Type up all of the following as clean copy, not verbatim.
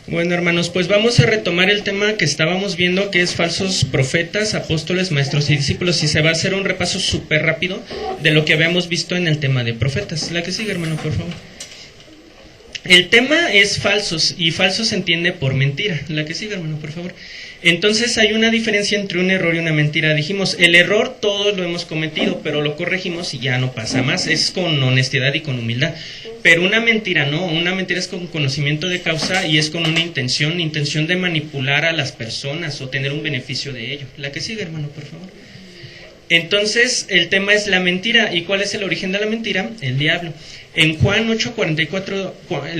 Bueno, hermanos, pues vamos a retomar el tema que estábamos viendo, que es falsos profetas, apóstoles, maestros y discípulos, y se va a hacer un repaso súper rápido de lo que habíamos visto en el tema de profetas. La que sigue, hermano, por favor. El tema es falsos, y falsos se entiende por mentira. La que sigue, hermano, por favor. Entonces hay una diferencia entre un error y una mentira. Dijimos, el error todos lo hemos cometido, pero lo corregimos y ya no pasa más. Es con honestidad y con humildad. Pero una mentira no, una mentira es con conocimiento de causa y es con una intención de manipular a las personas o tener un beneficio de ello. La que sigue, hermano, por favor. Entonces, el tema es la mentira. ¿Y cuál es el origen de la mentira? El diablo. En Juan 8:44,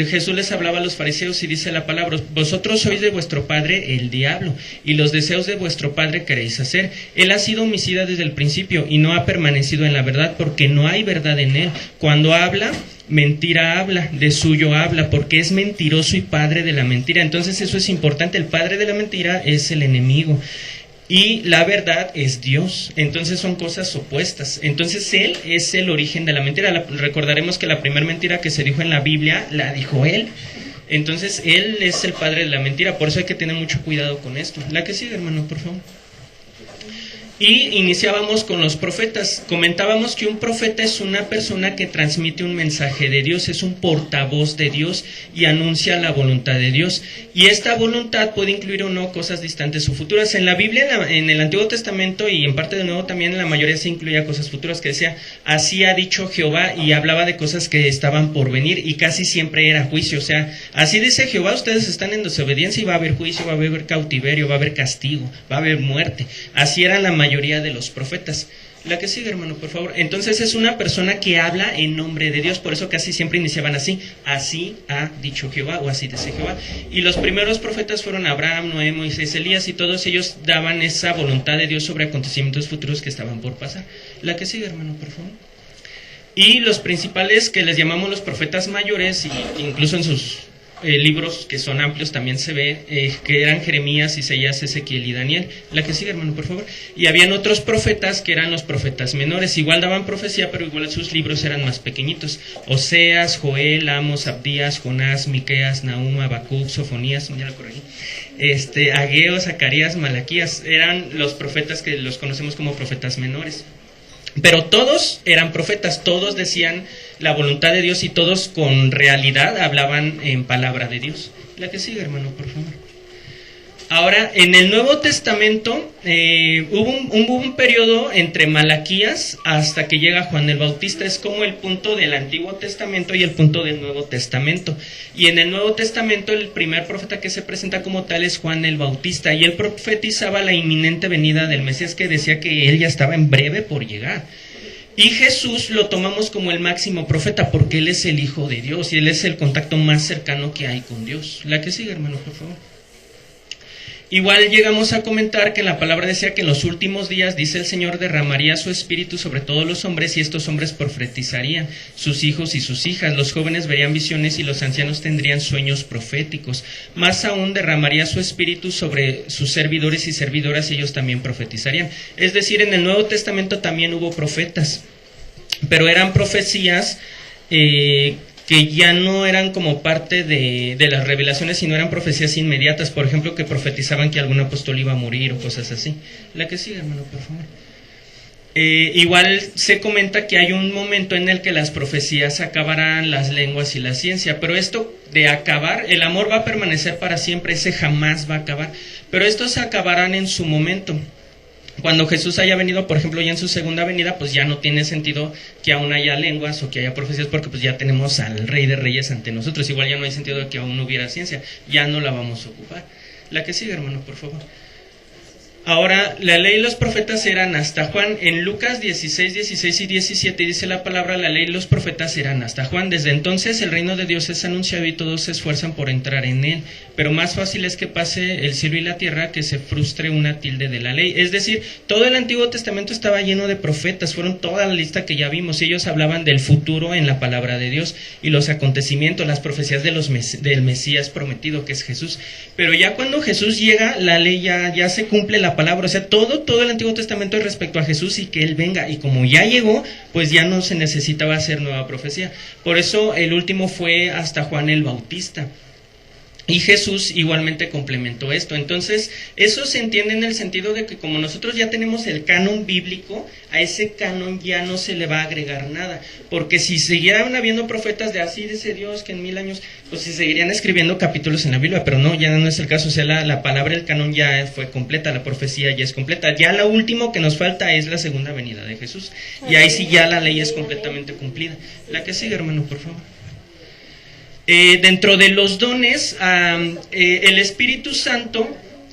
Jesús les hablaba a los fariseos y dice la palabra: vosotros sois de vuestro padre el diablo, y los deseos de vuestro padre queréis hacer. Él ha sido homicida desde el principio y no ha permanecido en la verdad, porque no hay verdad en él. Cuando habla, mentira habla, de suyo habla, porque es mentiroso y padre de la mentira. Entonces eso es importante, el padre de la mentira es el enemigo. Y la verdad es Dios. Entonces son cosas opuestas. Entonces Él es el origen de la mentira. Recordaremos que la primera mentira que se dijo en la Biblia la dijo Él. Entonces Él es el padre de la mentira. Por eso hay que tener mucho cuidado con esto. La que sigue, hermano, por favor. Y iniciábamos con los profetas. Comentábamos que un profeta es una persona que transmite un mensaje de Dios, es un portavoz de Dios y anuncia la voluntad de Dios. Y esta voluntad puede incluir o no cosas distantes o futuras. En la Biblia, en el Antiguo Testamento y en parte del Nuevo también, en la mayoría se incluía cosas futuras, que decía, así ha dicho Jehová, y hablaba de cosas que estaban por venir, y casi siempre era juicio. O sea, así dice Jehová, ustedes están en desobediencia y va a haber juicio, va a haber cautiverio, va a haber castigo, va a haber muerte. Así era la mayoría de los profetas. La que sigue, hermano, por favor. Entonces es una persona que habla en nombre de Dios, por eso casi siempre iniciaban así: así ha dicho Jehová, o así dice Jehová. Y los primeros profetas fueron Abraham, Noé, Moisés, Elías, y todos ellos daban esa voluntad de Dios sobre acontecimientos futuros que estaban por pasar. La que sigue, hermano, por favor. Y los principales, que les llamamos los profetas mayores, y incluso en sus libros que son amplios también se ve, que eran Jeremías, Isaías, Ezequiel y Daniel. La que sigue, hermano, por favor. Y habían otros profetas que eran los profetas menores, igual daban profecía, pero igual sus libros eran más pequeñitos: Oseas, Joel, Amos, Abdías, Jonás, Miqueas, Nahum, Habacuc, Sofonías, ya lo corregí, Ageo, Zacarías, Malaquías. Eran los profetas que los conocemos como profetas menores. Pero todos eran profetas, todos decían la voluntad de Dios y todos con realidad hablaban en palabra de Dios. La que sigue, hermano, por favor. Ahora, en el Nuevo Testamento hubo un periodo entre Malaquías hasta que llega Juan el Bautista. Es como el punto del Antiguo Testamento y el punto del Nuevo Testamento. Y en el Nuevo Testamento el primer profeta que se presenta como tal es Juan el Bautista. Y él profetizaba la inminente venida del Mesías, que decía que él ya estaba en breve por llegar. Y Jesús lo tomamos como el máximo profeta porque él es el Hijo de Dios y él es el contacto más cercano que hay con Dios. La que sigue, hermano, por favor. Igual llegamos a comentar que la palabra decía que en los últimos días, dice el Señor, derramaría su espíritu sobre todos los hombres, y estos hombres profetizarían, sus hijos y sus hijas, los jóvenes verían visiones y los ancianos tendrían sueños proféticos. Más aún, derramaría su espíritu sobre sus servidores y servidoras, y ellos también profetizarían. Es decir, en el Nuevo Testamento también hubo profetas, pero eran profecías que ya no eran como parte de las revelaciones, sino eran profecías inmediatas, por ejemplo, que profetizaban que algún apóstol iba a morir o cosas así. La que sigue, hermano, por favor. Igual se comenta que hay un momento en el que las profecías acabarán, las lenguas y la ciencia, pero esto de acabar, el amor va a permanecer para siempre, ese jamás va a acabar, pero estos acabarán en su momento. Cuando Jesús haya venido, por ejemplo, ya en su segunda venida, pues ya no tiene sentido que aún haya lenguas o que haya profecías, porque pues ya tenemos al Rey de Reyes ante nosotros. Igual ya no hay sentido de que aún no hubiera ciencia, ya no la vamos a ocupar. La que sigue, hermano, por favor. Ahora, la ley y los profetas eran hasta Juan. En Lucas 16, 16 y 17 dice la palabra: la ley y los profetas eran hasta Juan. Desde entonces el reino de Dios es anunciado y todos se esfuerzan por entrar en él. Pero más fácil es que pase el cielo y la tierra que se frustre una tilde de la ley. Es decir, todo el Antiguo Testamento estaba lleno de profetas, fueron toda la lista que ya vimos. Ellos hablaban del futuro en la palabra de Dios y los acontecimientos, las profecías del Mesías prometido, que es Jesús. Pero ya cuando Jesús llega, la ley ya se cumple la palabra. O sea, todo el Antiguo Testamento es respecto a Jesús y que Él venga. Y como ya llegó, pues ya no se necesitaba hacer nueva profecía. Por eso el último fue hasta Juan el Bautista. Y Jesús igualmente complementó esto. Entonces, eso se entiende en el sentido de que como nosotros ya tenemos el canon bíblico, a ese canon ya no se le va a agregar nada. Porque si siguieran habiendo profetas de así dice Dios que en 1000 años, pues se seguirían escribiendo capítulos en la Biblia, pero no, ya no es el caso. O sea, la palabra del canon ya fue completa, la profecía ya es completa. Ya lo último que nos falta es la segunda venida de Jesús. Y ahí sí ya la ley es completamente cumplida. La que sigue, hermano, por favor. Dentro de los dones, el Espíritu Santo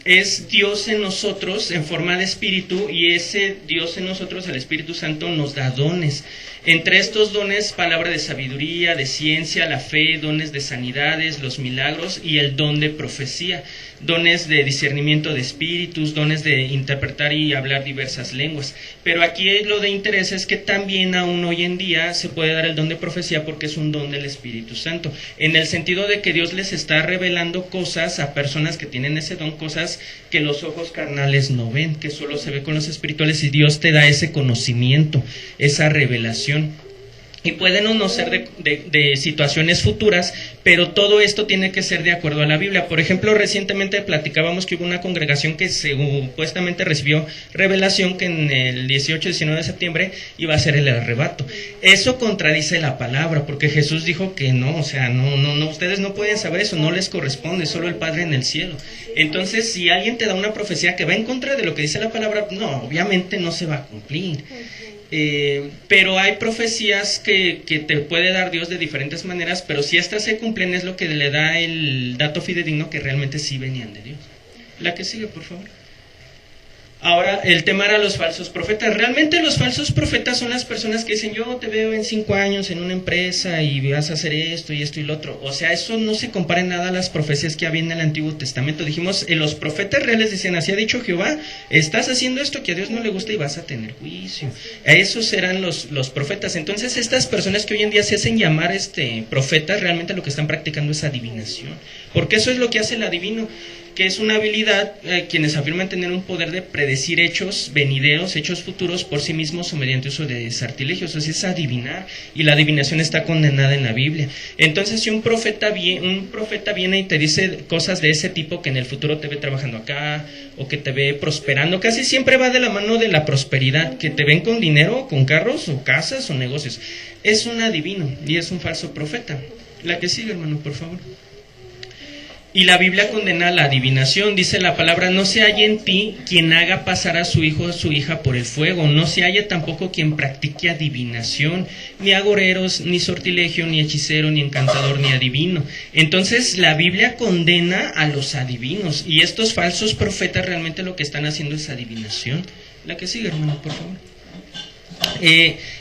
es Dios en nosotros en forma de espíritu, y ese Dios en nosotros, el Espíritu Santo, nos da dones. Entre estos dones, palabra de sabiduría, de ciencia, la fe, dones de sanidades, los milagros y el don de profecía, dones de discernimiento de espíritus, dones de interpretar y hablar diversas lenguas. Pero aquí lo de interés es que también aún hoy en día se puede dar el don de profecía porque es un don del Espíritu Santo, en el sentido de que Dios les está revelando cosas a personas que tienen ese don, cosas que los ojos carnales no ven, que solo se ve con los espirituales, y Dios te da ese conocimiento, esa revelación. Y pueden o no ser de situaciones futuras, pero todo esto tiene que ser de acuerdo a la Biblia. Por ejemplo, recientemente platicábamos que hubo una congregación que supuestamente recibió revelación que en el 18-19 de septiembre iba a ser el arrebato. Eso contradice la palabra, porque Jesús dijo que no, o sea, no, ustedes no pueden saber eso, no les corresponde, solo el Padre en el cielo. Entonces, si alguien te da una profecía que va en contra de lo que dice la palabra, no, obviamente no se va a cumplir. Pero hay profecías que te puede dar Dios de diferentes maneras, pero si estas se cumplen es lo que le da el dato fidedigno que realmente sí venían de Dios. La que sigue, por favor. Ahora, el tema era los falsos profetas. Realmente los falsos profetas son las personas que dicen, yo te veo en 5 años en una empresa y vas a hacer esto y esto y lo otro. O sea, eso no se compara en nada a las profecías que había en el Antiguo Testamento. Dijimos, los profetas reales decían, así ha dicho Jehová, estás haciendo esto que a Dios no le gusta y vas a tener juicio. Esos eran los profetas. Entonces, estas personas que hoy en día se hacen llamar profetas, realmente lo que están practicando es adivinación. Porque eso es lo que hace el adivino, que es una habilidad, quienes afirman tener un poder de predecir hechos venideros, hechos futuros por sí mismos o mediante uso de sartilegios. O sea, es adivinar, y la adivinación está condenada en la Biblia. Entonces, si un profeta viene y te dice cosas de ese tipo, que en el futuro te ve trabajando acá, o que te ve prosperando, casi siempre va de la mano de la prosperidad, que te ven con dinero, con carros, o casas, o negocios. Es un adivino, y es un falso profeta. La que sigue, hermano, por favor. Y la Biblia condena la adivinación. Dice la palabra, no se halle en ti quien haga pasar a su hijo o a su hija por el fuego, no se halle tampoco quien practique adivinación, ni agoreros, ni sortilegio, ni hechicero, ni encantador, ni adivino. Entonces la Biblia condena a los adivinos, y estos falsos profetas realmente lo que están haciendo es adivinación. La que sigue, hermano, por favor.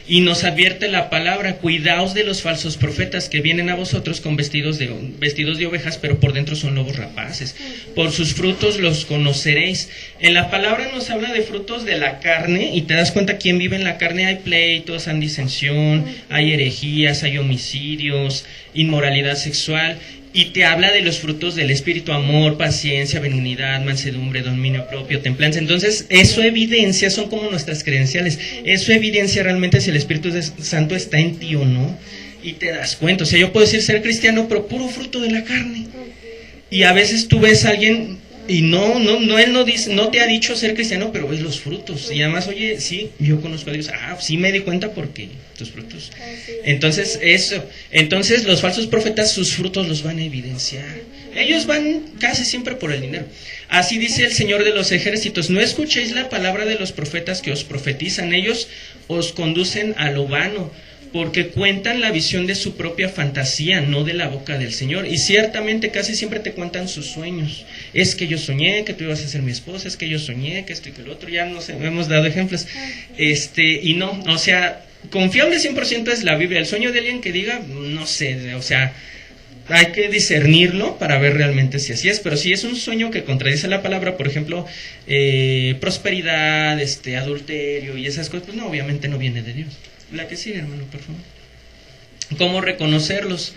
Y nos advierte la palabra, cuidaos de los falsos profetas que vienen a vosotros con vestidos de ovejas, pero por dentro son lobos rapaces. Por sus frutos los conoceréis. En la palabra nos habla de frutos de la carne, y te das cuenta quién vive en la carne. Hay pleitos, hay disensión, hay herejías, hay homicidios, inmoralidad sexual. Y te habla de los frutos del Espíritu: amor, paciencia, benignidad, mansedumbre, dominio propio, templanza. Entonces, eso evidencia, son como nuestras credenciales. Eso evidencia realmente si el Espíritu Santo está en ti o no. Y te das cuenta. O sea, yo puedo decir ser cristiano, pero puro fruto de la carne. Y a veces tú ves a alguien y él no dice, no te ha dicho ser cristiano, pero ves los frutos. Y además, oye, sí, yo conozco a Dios. Sí me di cuenta porque tus frutos. Entonces, eso. Entonces, los falsos profetas, sus frutos los van a evidenciar. Ellos van casi siempre por el dinero. Así dice el Señor de los ejércitos: no escuchéis la palabra de los profetas que os profetizan, ellos os conducen a lo vano, porque cuentan la visión de su propia fantasía, no de la boca del Señor. Y ciertamente casi siempre te cuentan sus sueños. Es que yo soñé que tú ibas a ser mi esposa, es que yo soñé que esto y que lo otro. Ya no sé, hemos dado ejemplos. Y no, o sea, confiable 100% es la Biblia. El sueño de alguien que diga, no sé, o sea, hay que discernirlo para ver realmente si así es. Pero si es un sueño que contradice la palabra, por ejemplo, prosperidad, adulterio y esas cosas, pues no, obviamente no viene de Dios. La que sigue, hermano, por favor. ¿Cómo reconocerlos?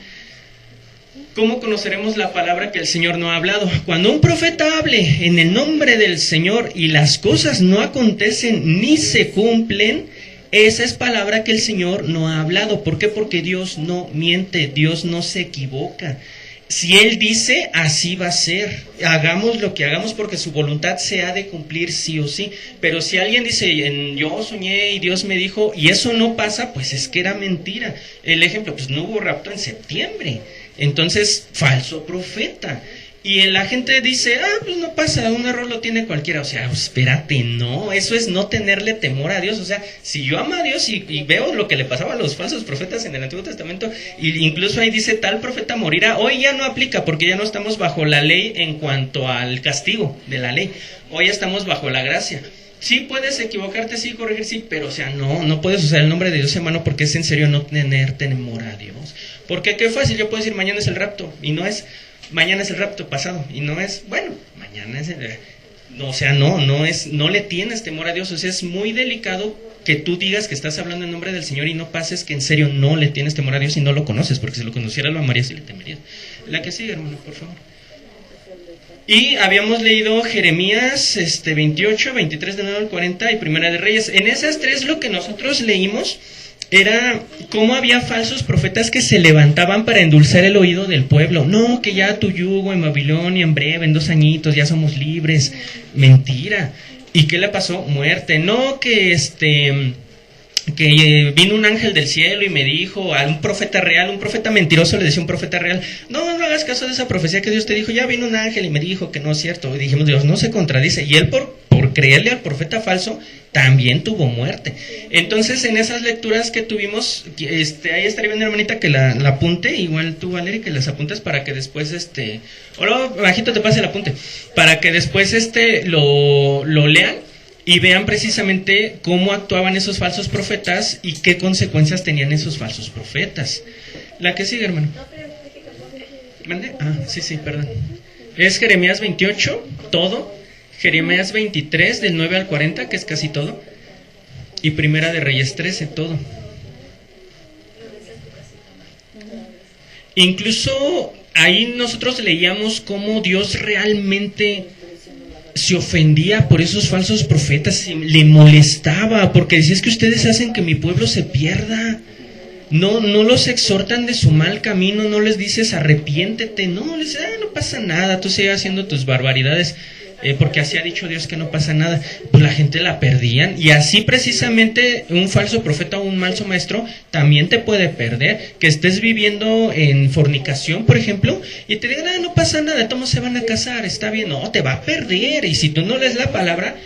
¿Cómo conoceremos la palabra que el Señor no ha hablado? Cuando un profeta hable en el nombre del Señor y las cosas no acontecen ni se cumplen, esa es palabra que el Señor no ha hablado. ¿Por qué? Porque Dios no miente, Dios no se equivoca. si Él dice, así va a ser. Hagamos lo que hagamos porque su voluntad se ha de cumplir sí o sí. Pero si alguien dice, yo soñé y Dios me dijo, y eso no pasa, pues es que era mentira. El ejemplo, pues no hubo rapto en septiembre. Entonces, falso profeta. Y la gente dice, pues no pasa, un error lo tiene cualquiera. O sea, espérate, no, eso es no tenerle temor a Dios. O sea, si yo amo a Dios y veo lo que le pasaba a los falsos profetas en el Antiguo Testamento, y incluso ahí dice, tal profeta morirá, hoy ya no aplica porque ya no estamos bajo la ley en cuanto al castigo de la ley. Hoy estamos bajo la gracia. Sí, puedes equivocarte, sí, corregir, sí, pero o sea, no puedes usar el nombre de Dios en vano porque es en serio no tener temor a Dios. Porque qué fácil, yo puedo decir mañana es el rapto, y no es... Mañana es el rapto pasado y no es, bueno, mañana es o sea, no le tienes temor a Dios. O sea, es muy delicado que tú digas que estás hablando en nombre del Señor y no pases que en serio no le tienes temor a Dios y no lo conoces, porque si lo conociera lo amarías y le temerías. La que sigue, hermano, por favor. Y habíamos leído Jeremías 28, 23 de 9 al 40 y Primera de Reyes. En esas tres lo que nosotros leímos era cómo había falsos profetas que se levantaban para endulzar el oído del pueblo. No, que ya tu yugo en Babilonia en breve, en 2 añitos, ya somos libres. Mentira. ¿Y qué le pasó? Muerte. No, que vino un ángel del cielo y me dijo a un profeta real, un profeta mentiroso le decía un profeta real, no hagas caso de esa profecía que Dios te dijo, ya vino un ángel y me dijo que no es cierto. Y dijimos, Dios no se contradice. Y él por creerle al profeta falso también tuvo muerte. Entonces en esas lecturas que tuvimos, ahí estaría bien, hermanita, que la apunte, igual tú, Valeria, que las apuntes para que después o luego bajito te pase el apunte, para que después lo lean y vean precisamente cómo actuaban esos falsos profetas y qué consecuencias tenían esos falsos profetas. La que sigue, hermano. ¿Mande? Sí, perdón. Es Jeremías 28, todo. Jeremías 23, del 9 al 40, que es casi todo. Y Primera de Reyes 13, todo. Incluso ahí nosotros leíamos cómo Dios realmente se ofendía por esos falsos profetas, le molestaba, porque decía, es que ustedes hacen que mi pueblo se pierda. No los exhortan de su mal camino, no les dices arrepiéntete, no, les dices, no pasa nada, tú sigas haciendo tus barbaridades. Porque así ha dicho Dios que no pasa nada. Pues la gente la perdían. Y así precisamente un falso profeta o un falso maestro también te puede perder. Que estés viviendo en fornicación, por ejemplo, y te digan, no pasa nada, todos se van a casar, está bien. No, te va a perder. Y si tú no lees la palabra,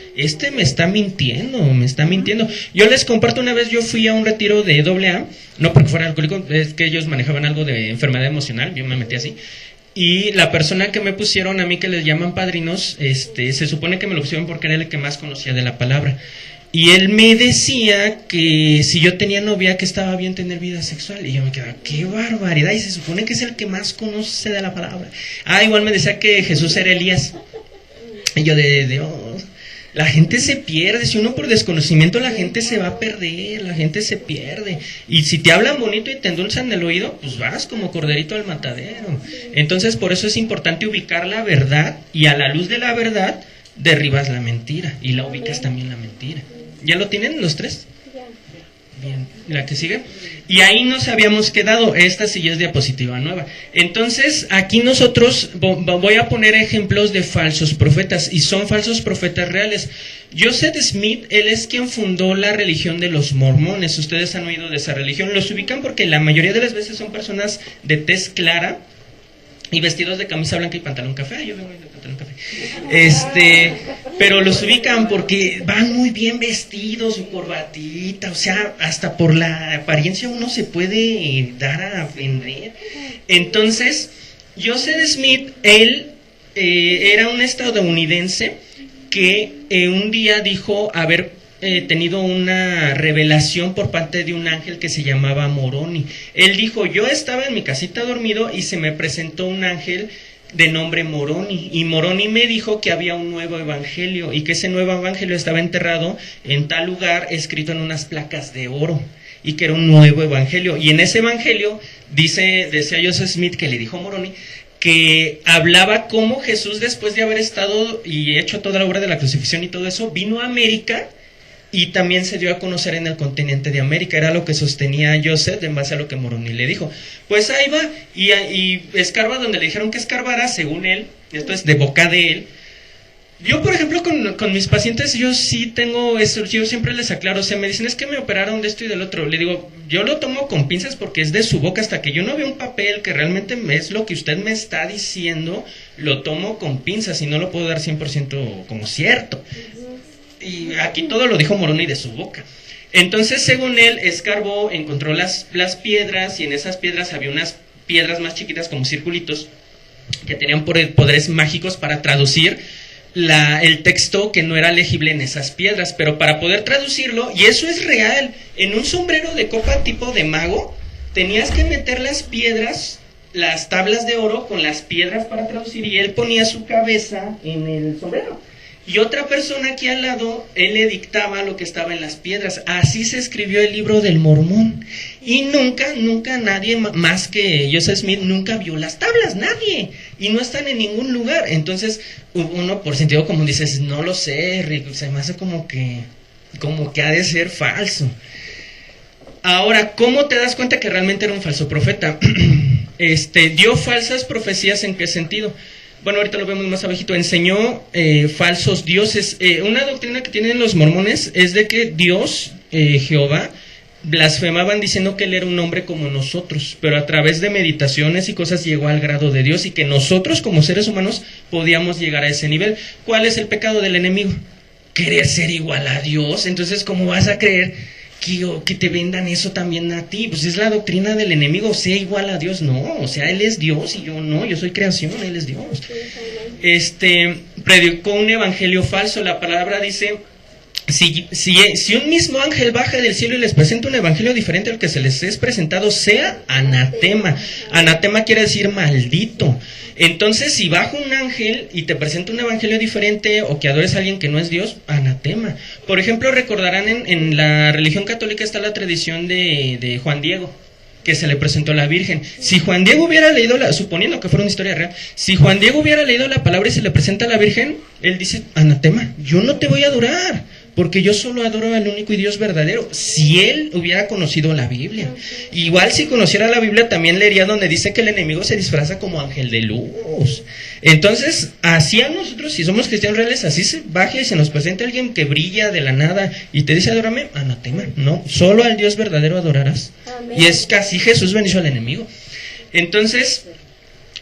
me está mintiendo. Yo les comparto, una vez yo fui a un retiro de AA, no porque fuera alcohólico, es que ellos manejaban algo de enfermedad emocional, yo me metí así. Y la persona que me pusieron a mí, que les llaman padrinos, se supone que me lo pusieron porque era el que más conocía de la palabra. Y él me decía que si yo tenía novia, que estaba bien tener vida sexual. Y yo me quedaba, qué barbaridad. Y se supone que es el que más conoce de la palabra. Igual me decía que Jesús era Elías. Y yo la gente se pierde. Si uno por desconocimiento, la gente se va a perder, la gente se pierde. Y si te hablan bonito y te endulzan el oído, pues vas como corderito al matadero. Entonces por eso es importante ubicar la verdad, y a la luz de la verdad derribas la mentira y la ubicas también la mentira. ¿Ya lo tienen los tres? Bien, la que sigue. Y ahí nos habíamos quedado. Esta sí ya es diapositiva nueva. Entonces, aquí nosotros voy a poner ejemplos de falsos profetas, y son falsos profetas reales. Joseph Smith, él es quien fundó la religión de los mormones. Ustedes han oído de esa religión. Los ubican porque la mayoría de las veces son personas de tez clara y vestidos de camisa blanca y pantalón café. Yo vengo de pantalón café. Pero los ubican porque van muy bien vestidos, su corbatita, o sea, hasta por la apariencia uno se puede dar a vender. Entonces, Joseph Smith, él era un estadounidense que un día dijo haber tenido una revelación por parte de un ángel que se llamaba Moroni. Él dijo, yo estaba en mi casita dormido y se me presentó un ángel de nombre Moroni, y Moroni me dijo que había un nuevo evangelio y que ese nuevo evangelio estaba enterrado en tal lugar, escrito en unas placas de oro, y que era un nuevo evangelio. Y en ese evangelio decía Joseph Smith, que le dijo Moroni, que hablaba cómo Jesús, después de haber estado y hecho toda la obra de la crucifixión y todo eso, vino a América y también se dio a conocer en el continente de América. Era lo que sostenía Joseph en base a lo que Moroni le dijo. Pues ahí va, y escarba donde le dijeron que escarbara, según él, esto es de boca de él. Yo, por ejemplo, con mis pacientes, yo sí tengo eso, yo siempre les aclaro, o sea, me dicen, es que me operaron de esto y del otro. Le digo, yo lo tomo con pinzas porque es de su boca, hasta que yo no veo un papel que realmente es lo que usted me está diciendo, lo tomo con pinzas y no lo puedo dar 100% como cierto. Y aquí todo lo dijo Moroni de su boca. Entonces, según él, escarbó, encontró las piedras, y en esas piedras había unas piedras más chiquitas como circulitos, que tenían poderes mágicos para traducir el texto que no era legible en esas piedras, pero para poder traducirlo, y eso es real, en un sombrero de copa tipo de mago, tenías que meter las piedras, las tablas de oro con las piedras para traducir, y él ponía su cabeza en el sombrero. Y otra persona aquí al lado, él le dictaba lo que estaba en las piedras. Así se escribió el libro del Mormón. Y nunca nadie más que Joseph Smith nunca vio las tablas, nadie. Y no están en ningún lugar. Entonces, uno por sentido común dices, no lo sé, Rick, se me hace como que ha de ser falso. Ahora, ¿cómo te das cuenta que realmente era un falso profeta? Dio falsas profecías, ¿en qué sentido? Bueno, ahorita lo vemos más abajito. Enseñó falsos dioses. Una doctrina que tienen los mormones es de que Dios, Jehová, blasfemaban diciendo que él era un hombre como nosotros, pero a través de meditaciones y cosas llegó al grado de Dios, y que nosotros como seres humanos podíamos llegar a ese nivel. ¿Cuál es el pecado del enemigo? Querer ser igual a Dios. Entonces, ¿cómo vas a creer que te vendan eso también a ti? Pues es la doctrina del enemigo, sea igual a Dios. No, o sea, él es Dios y yo no, yo soy creación, él es Dios. Predicó un evangelio falso. La palabra dice, si un mismo ángel baja del cielo y les presenta un evangelio diferente al que se les es presentado, sea anatema. Anatema quiere decir maldito. Entonces, si baja un ángel y te presenta un evangelio diferente, o que adores a alguien que no es Dios, anatema. Por ejemplo, recordarán en la religión católica está la tradición de Juan Diego, que se le presentó a la Virgen. Si Juan Diego hubiera leído, suponiendo que fuera una historia real, si Juan Diego hubiera leído la palabra y se le presenta a la Virgen, él dice, anatema, yo no te voy a adorar, porque yo solo adoro al único y Dios verdadero. Si él hubiera conocido la Biblia. Igual si conociera la Biblia también leería donde dice que el enemigo se disfraza como ángel de luz. Entonces, así a nosotros, si somos cristianos reales, así se baje y se nos presenta alguien que brilla de la nada y te dice adórame, anatema. No, solo al Dios verdadero adorarás. Amén. Y es que así Jesús venció al enemigo. Entonces,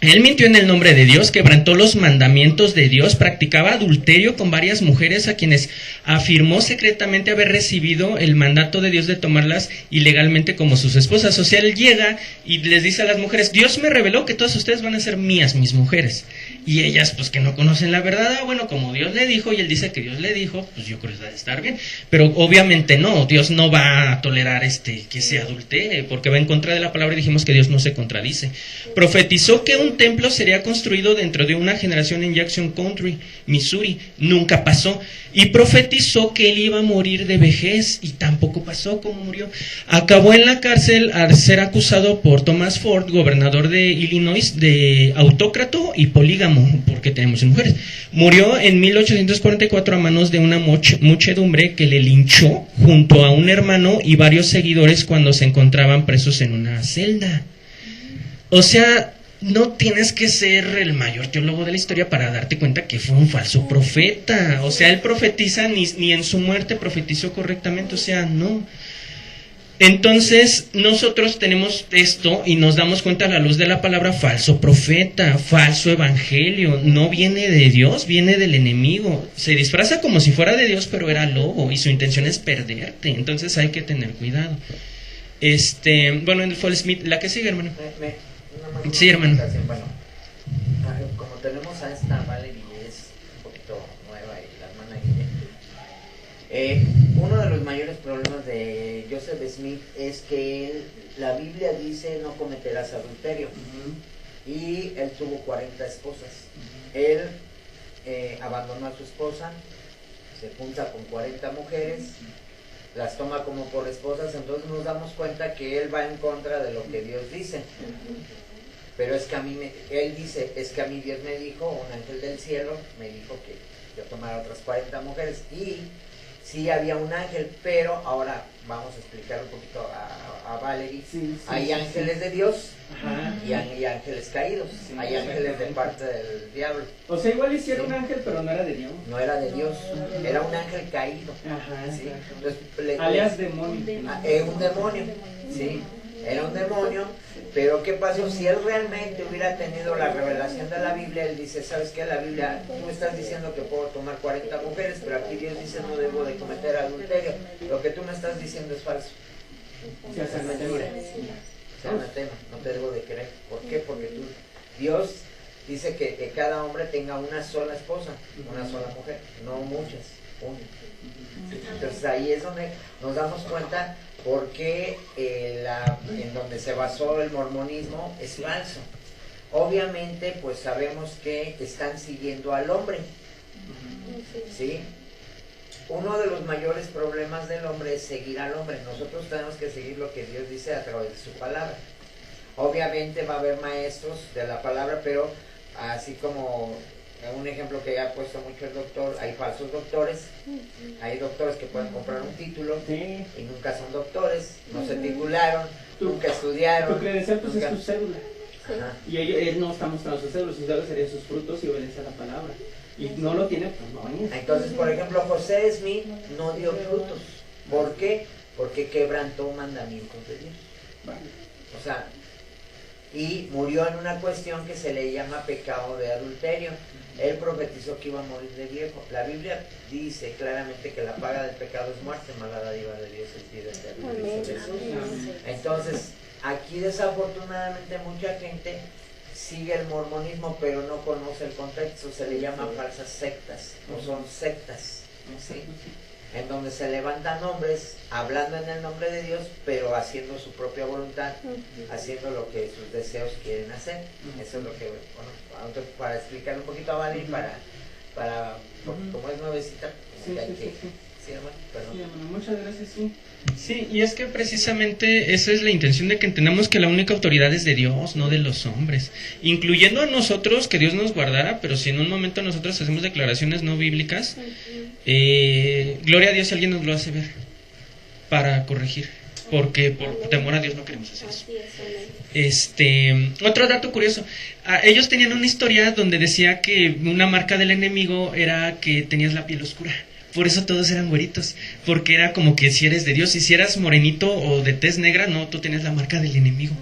él mintió en el nombre de Dios, quebrantó los mandamientos de Dios, practicaba adulterio con varias mujeres a quienes afirmó secretamente haber recibido el mandato de Dios de tomarlas ilegalmente como sus esposas. O sea, él llega y les dice a las mujeres, Dios me reveló que todas ustedes van a ser mías, mis mujeres. Y ellas, pues que no conocen la verdad, bueno, como Dios le dijo, y él dice que Dios le dijo, pues yo creo que va a estar bien. Pero obviamente no, Dios no va a tolerar que se adultere, porque va en contra de la palabra, y dijimos que Dios no se contradice. Profetizó que un templo sería construido dentro de una generación en Jackson Country, Missouri. Nunca pasó. Y profetizó que él iba a morir de vejez, y tampoco pasó. ¿Cómo murió? Acabó en la cárcel al ser acusado por Thomas Ford, gobernador de Illinois, de autócrata y polígamo, porque tenemos mujeres. Murió en 1844 a manos de una muchedumbre que le linchó junto a un hermano y varios seguidores cuando se encontraban presos en una celda. O sea, no tienes que ser el mayor teólogo de la historia para darte cuenta que fue un falso profeta. O sea, él profetiza, ni en su muerte profetizó correctamente, o sea, no. Entonces, nosotros tenemos esto y nos damos cuenta a la luz de la palabra falso profeta, falso evangelio. No viene de Dios, viene del enemigo. Se disfraza como si fuera de Dios, pero era lobo y su intención es perderte. Entonces hay que tener cuidado. Bueno, en el Fall Smith, la que sigue, hermano. Sí, hermano. Bueno, como tenemos a esta Valerie, es un poquito nueva, y la hermana Guille, uno de los mayores problemas de Joseph Smith es que la Biblia dice no cometerás adulterio, y él tuvo 40 esposas. Él abandonó a su esposa, se junta con 40 mujeres, las toma como por esposas. Entonces nos damos cuenta que él va en contra de lo que Dios dice. Pero es que él dice, es que a mí Dios me dijo, un ángel del cielo me dijo que yo tomara otras 40 mujeres. Y sí había un ángel, pero ahora vamos a explicar un poquito a Valerie. Hay ángeles de Dios. Ajá. Y hay ángeles caídos, hay ángeles de parte del diablo. O sea, igual hicieron un ángel, pero no era de Dios. No era de Dios, era un ángel caído. Ajá, ¿sí? exacto. Entonces, alias demonio. Un demonio, sí, era un demonio. Pero ¿qué pasó? Si él realmente hubiera tenido la revelación de la Biblia, él dice, ¿sabes qué? La Biblia, tú me estás diciendo que puedo tomar 40 mujeres, pero aquí Dios dice no debo de cometer adulterio. Lo que tú me estás diciendo es falso. Sí, es mentira. Sea anatema, no te debo de creer. ¿Por qué? Porque Dios dice que cada hombre tenga una sola esposa, una sola mujer, no muchas, una. Entonces ahí es donde nos damos cuenta por qué en donde se basó el mormonismo es falso. Obviamente, pues sabemos que están siguiendo al hombre, ¿sí? Uno de los mayores problemas del hombre es seguir al hombre. Nosotros tenemos que seguir lo que Dios dice a través de su palabra. Obviamente va a haber maestros de la palabra, pero así como un ejemplo que ha puesto mucho el doctor, hay falsos doctores. Hay doctores que pueden comprar un título y nunca son doctores, no se titularon, nunca estudiaron. Tu credencial pues es tu cédula. Ajá. Y él no está mostrando sus cédulas serían sus frutos y obedece a la palabra. Y no lo tiene, pues no es. Entonces, por ejemplo, José Smith no dio frutos. ¿Por qué? Porque quebrantó mandamientos de Dios. Vale. O sea, y murió en una cuestión que se le llama pecado de adulterio. Él profetizó que iba a morir de viejo. La Biblia dice claramente que la paga del pecado es muerte, mas la dádiva de Dios es vida eterna, dice Jesús. Entonces, aquí desafortunadamente mucha gente sigue el mormonismo pero no conoce el contexto, se le llama falsas sectas, o son sectas, ¿sí? En donde se levantan hombres hablando en el nombre de Dios pero haciendo su propia voluntad, haciendo lo que sus deseos quieren hacer. Eso es lo que, bueno, para explicar un poquito a Valerie, porque como es nuevecita, pues hay que... Sí, hermano, perdón. Sí, hermano, muchas gracias, sí. Sí, y es que precisamente esa es la intención de que entendamos que la única autoridad es de Dios, no de los hombres, incluyendo a nosotros, que Dios nos guardara, pero si en un momento nosotros hacemos declaraciones no bíblicas, gloria a Dios si alguien nos lo hace ver para corregir, porque por temor a Dios no queremos hacer eso. Otro dato curioso, ellos tenían una historia donde decía que una marca del enemigo era que tenías la piel oscura. Por eso todos eran güeritos, porque era como que si eres de Dios, y si eras morenito o de tez negra, no, tú tenías la marca del enemigo.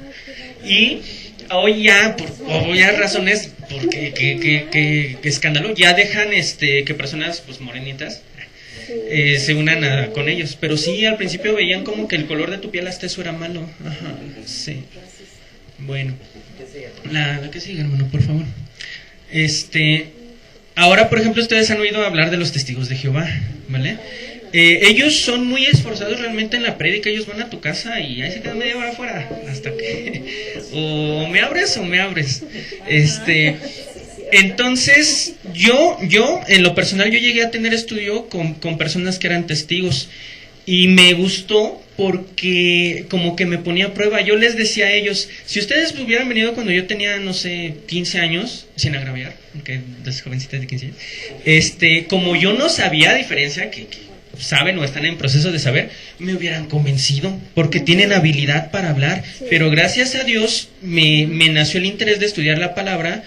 Y hoy ya, por obvias razones, porque que escándalo, ya dejan que personas pues morenitas se unan con ellos. Pero sí, al principio veían como que el color de tu piel hasta eso era malo. Ajá, sí. Bueno, la que sigue, hermano, por favor. Ahora, por ejemplo, ustedes han oído hablar de los testigos de Jehová, ¿vale? Ellos son muy esforzados realmente en la prédica. Ellos van a tu casa y ahí se quedan media hora afuera hasta que o me abres o me abres. Entonces, yo en lo personal, yo llegué a tener estudio con personas que eran testigos y me gustó porque como que me ponía a prueba. Yo les decía a ellos, si ustedes hubieran venido cuando yo tenía, no sé, 15 años, sin agraviar, aunque las jovencitas de 15 años, como yo no sabía, a diferencia que saben o están en proceso de saber, me hubieran convencido, porque tienen habilidad para hablar, pero gracias a Dios me nació el interés de estudiar la palabra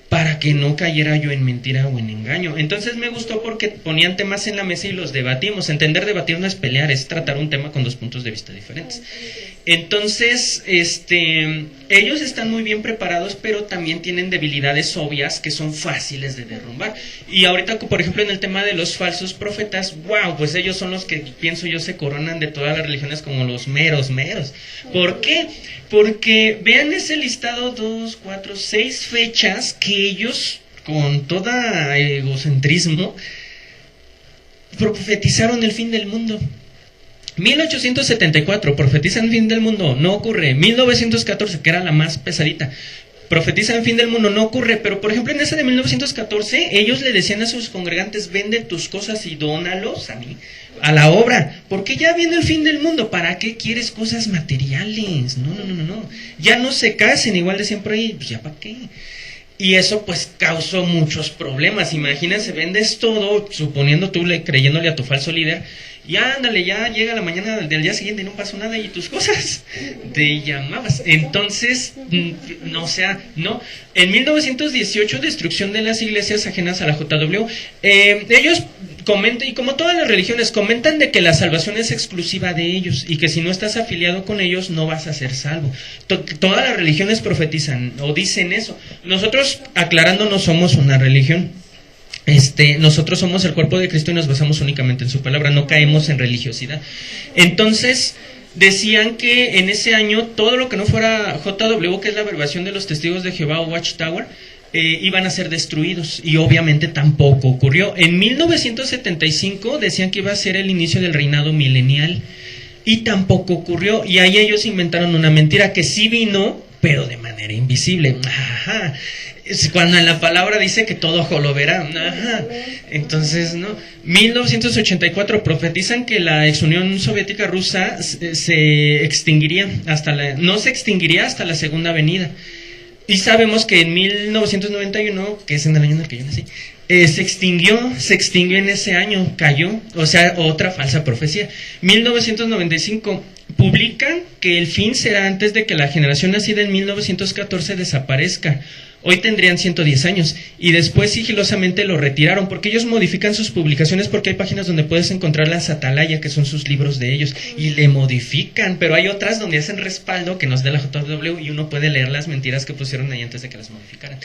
para que no cayera yo en mentira o en engaño. Entonces me gustó porque ponían temas en la mesa y los debatimos. Entender debatir no es pelear, es tratar un tema con dos puntos de vista diferentes. Entonces, ellos están muy bien preparados, pero también tienen debilidades obvias que son fáciles de derrumbar. Y ahorita, por ejemplo, en el tema de los falsos profetas, wow, pues ellos son los que, pienso yo, se coronan de todas las religiones como los meros. ¿Por qué? Porque vean ese listado, 2, 4, 6 fechas que ellos, con todo egocentrismo, profetizaron el fin del mundo. 1874, profetizan el fin del mundo, no ocurre. 1914, que era la más pesadita, profetizan el fin del mundo, no ocurre. Pero por ejemplo en esa de 1914, ellos le decían a sus congregantes, vende tus cosas y dónalos a mí, a la obra, porque ya viene el fin del mundo. ¿Para qué quieres cosas materiales? No. Ya no se casen, igual decían por ahí, pues ya para qué. Y eso pues causó muchos problemas. Imagínense, vendes todo, suponiendo tú creyéndole a tu falso líder, y ándale, ya llega la mañana del día siguiente y no pasó nada y tus cosas te llamabas. Entonces, no, o sea, no. En 1918, destrucción de las iglesias ajenas a la JW. Ellos comentan, y como todas las religiones, comentan de que la salvación es exclusiva de ellos y que si no estás afiliado con ellos no vas a ser salvo. Todas las religiones profetizan o dicen eso. Nosotros, aclarando, no somos una religión. Nosotros somos el cuerpo de Cristo y nos basamos únicamente en su palabra, no caemos en religiosidad. Entonces, decían que en ese año todo lo que no fuera JW, que es la abreviación de los testigos de Jehová o Watchtower, iban a ser destruidos, y obviamente tampoco ocurrió. En 1975 decían que iba a ser el inicio del reinado milenial, y tampoco ocurrió, y ahí ellos inventaron una mentira que sí vino, pero de manera invisible. Ajá. Cuando en la palabra dice que todo ojo lo verá. Ajá. Entonces, no. 1984 profetizan que la ex Unión Soviética rusa se extinguiría no se extinguiría hasta la segunda venida. Y sabemos que en 1991, que es en el año en el que yo nací, se extinguió en ese año, cayó, o sea, otra falsa profecía. 1995 publican que el fin será antes de que la generación nacida en 1914 desaparezca. Hoy tendrían 110 años, y después sigilosamente lo retiraron, porque ellos modifican sus publicaciones, porque hay páginas donde puedes encontrar las Atalaya, que son sus libros de ellos, y le modifican, pero hay otras donde hacen respaldo, que no es de la JW, y uno puede leer las mentiras que pusieron ahí antes de que las modificaran.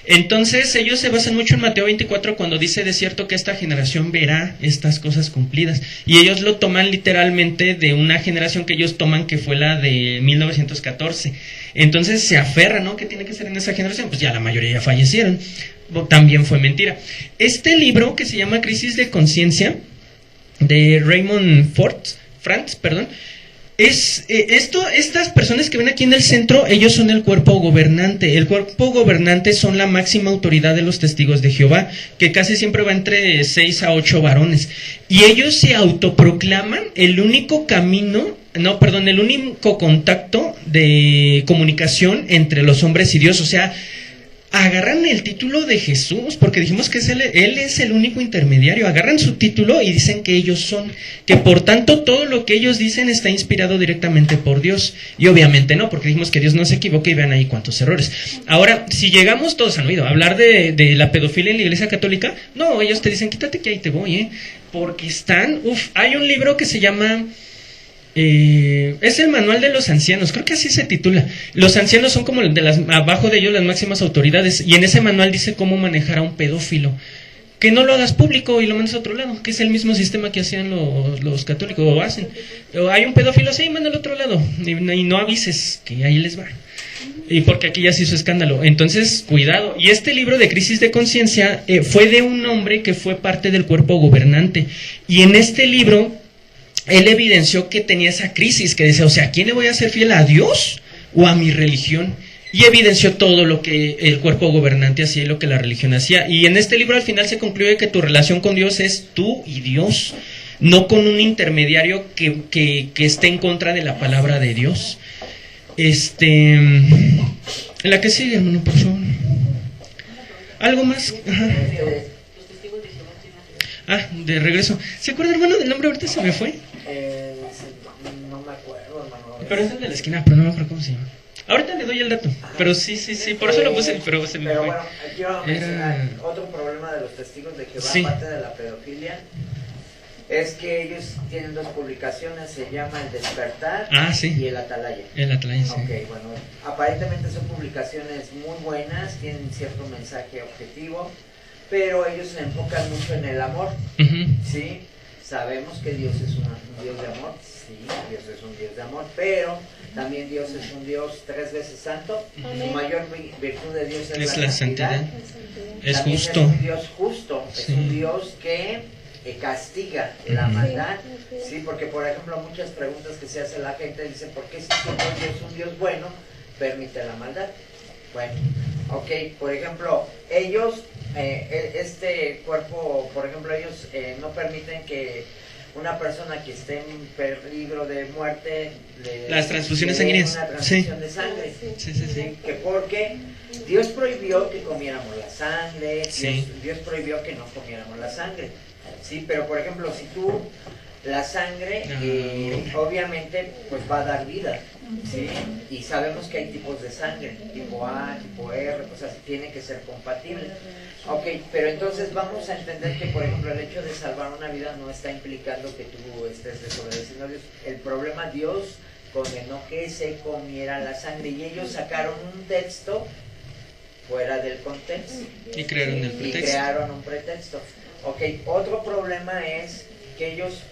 Entonces ellos se basan mucho en Mateo 24, cuando dice de cierto que esta generación verá estas cosas cumplidas, y ellos lo toman literalmente de una generación que ellos toman que fue la de 1914. Entonces se aferra, ¿no? ¿Qué tiene que ser en esa generación? Pues ya la mayoría ya fallecieron. También fue mentira. Este libro que se llama Crisis de Conciencia, de Raymond Franz, estas personas que ven aquí en el centro, ellos son el cuerpo gobernante. El cuerpo gobernante son la máxima autoridad de los testigos de Jehová, que casi siempre va entre 6 a 8 varones. Y ellos se autoproclaman el único contacto de comunicación entre los hombres y Dios. O sea, agarran el título de Jesús, porque dijimos que él es el único intermediario. Agarran su título y dicen que ellos son, que por tanto todo lo que ellos dicen está inspirado directamente por Dios. Y obviamente no, porque dijimos que Dios no se equivoca, y vean ahí cuántos errores. Ahora, si llegamos, todos han oído hablar de la pedofilia en la Iglesia Católica. No, ellos te dicen, quítate que ahí te voy, porque hay un libro que se llama... es el manual de los ancianos, creo que así se titula. Los ancianos son como abajo de ellos las máximas autoridades, y en ese manual dice cómo manejar a un pedófilo. Que no lo hagas público y lo mandes a otro lado, que es el mismo sistema que hacían los católicos, o hacen. Hay un pedófilo, sí, manda al otro lado, y no avises, que ahí les va. Y porque aquí ya se hizo escándalo. Entonces, cuidado. Y este libro de Crisis de Conciencia fue de un hombre que fue parte del cuerpo gobernante, y en este libro él evidenció que tenía esa crisis, que decía, o sea, ¿a quién le voy a ser fiel? ¿A Dios o a mi religión? Y evidenció todo lo que el cuerpo gobernante hacía y lo que la religión hacía. Y en este libro al final se concluye que tu relación con Dios es tú y Dios, no con un intermediario que esté en contra de la palabra de Dios. La que sigue, hermano, por favor. ¿Algo más? Ajá. De regreso. ¿Se acuerda, hermano, del nombre? Ahorita se me fue. No me acuerdo, hermano. Pero es el de la esquina, pero no me acuerdo cómo se llama. Ahorita le doy el dato. Pero sí, por eso lo puse, pero se me fue. Pero bueno, quiero mencionar otro problema de los testigos de Jehová, sí, aparte de la pedofilia, es que ellos tienen dos publicaciones, se llama El Despertar sí, y El Atalaya. El Atalaya, sí. Ok, bueno, aparentemente son publicaciones muy buenas, tienen cierto mensaje objetivo, pero ellos se enfocan mucho en el amor, ¿sí? Sabemos que Dios es un Dios de amor, sí, Dios es un Dios de amor, pero también Dios es un Dios 3 veces santo. Su mayor virtud de Dios es la santidad. Es también justo. Es un Dios justo, sí, es un Dios que castiga la maldad, sí, porque por ejemplo muchas preguntas que se hace la gente dice, ¿por qué si siendo Dios un Dios bueno permite la maldad? Bueno, ok, por ejemplo, ellos, este cuerpo, por ejemplo, ellos no permiten que una persona que esté en peligro de muerte, Las transfusiones le den sanguíneas. una transfusión de sangre. Sí, sí, sí. Sí, que porque Dios prohibió que comiéramos la sangre, Sí. Dios prohibió que no comiéramos la sangre. Sí, pero por ejemplo, si tú la sangre obviamente pues va a dar vida, ¿sí? Y sabemos que hay tipos de sangre, tipo A, tipo R, o sea, tiene que ser compatible. Ok, pero entonces vamos a entender que por ejemplo el hecho de salvar una vida no está implicando que tú estés desobedeciendo a Dios. El problema, Dios condenó que se comiera la sangre y ellos sacaron un texto fuera del contexto. Y crearon el Y pretexto. crearon un pretexto. Ok, otro problema es que ellos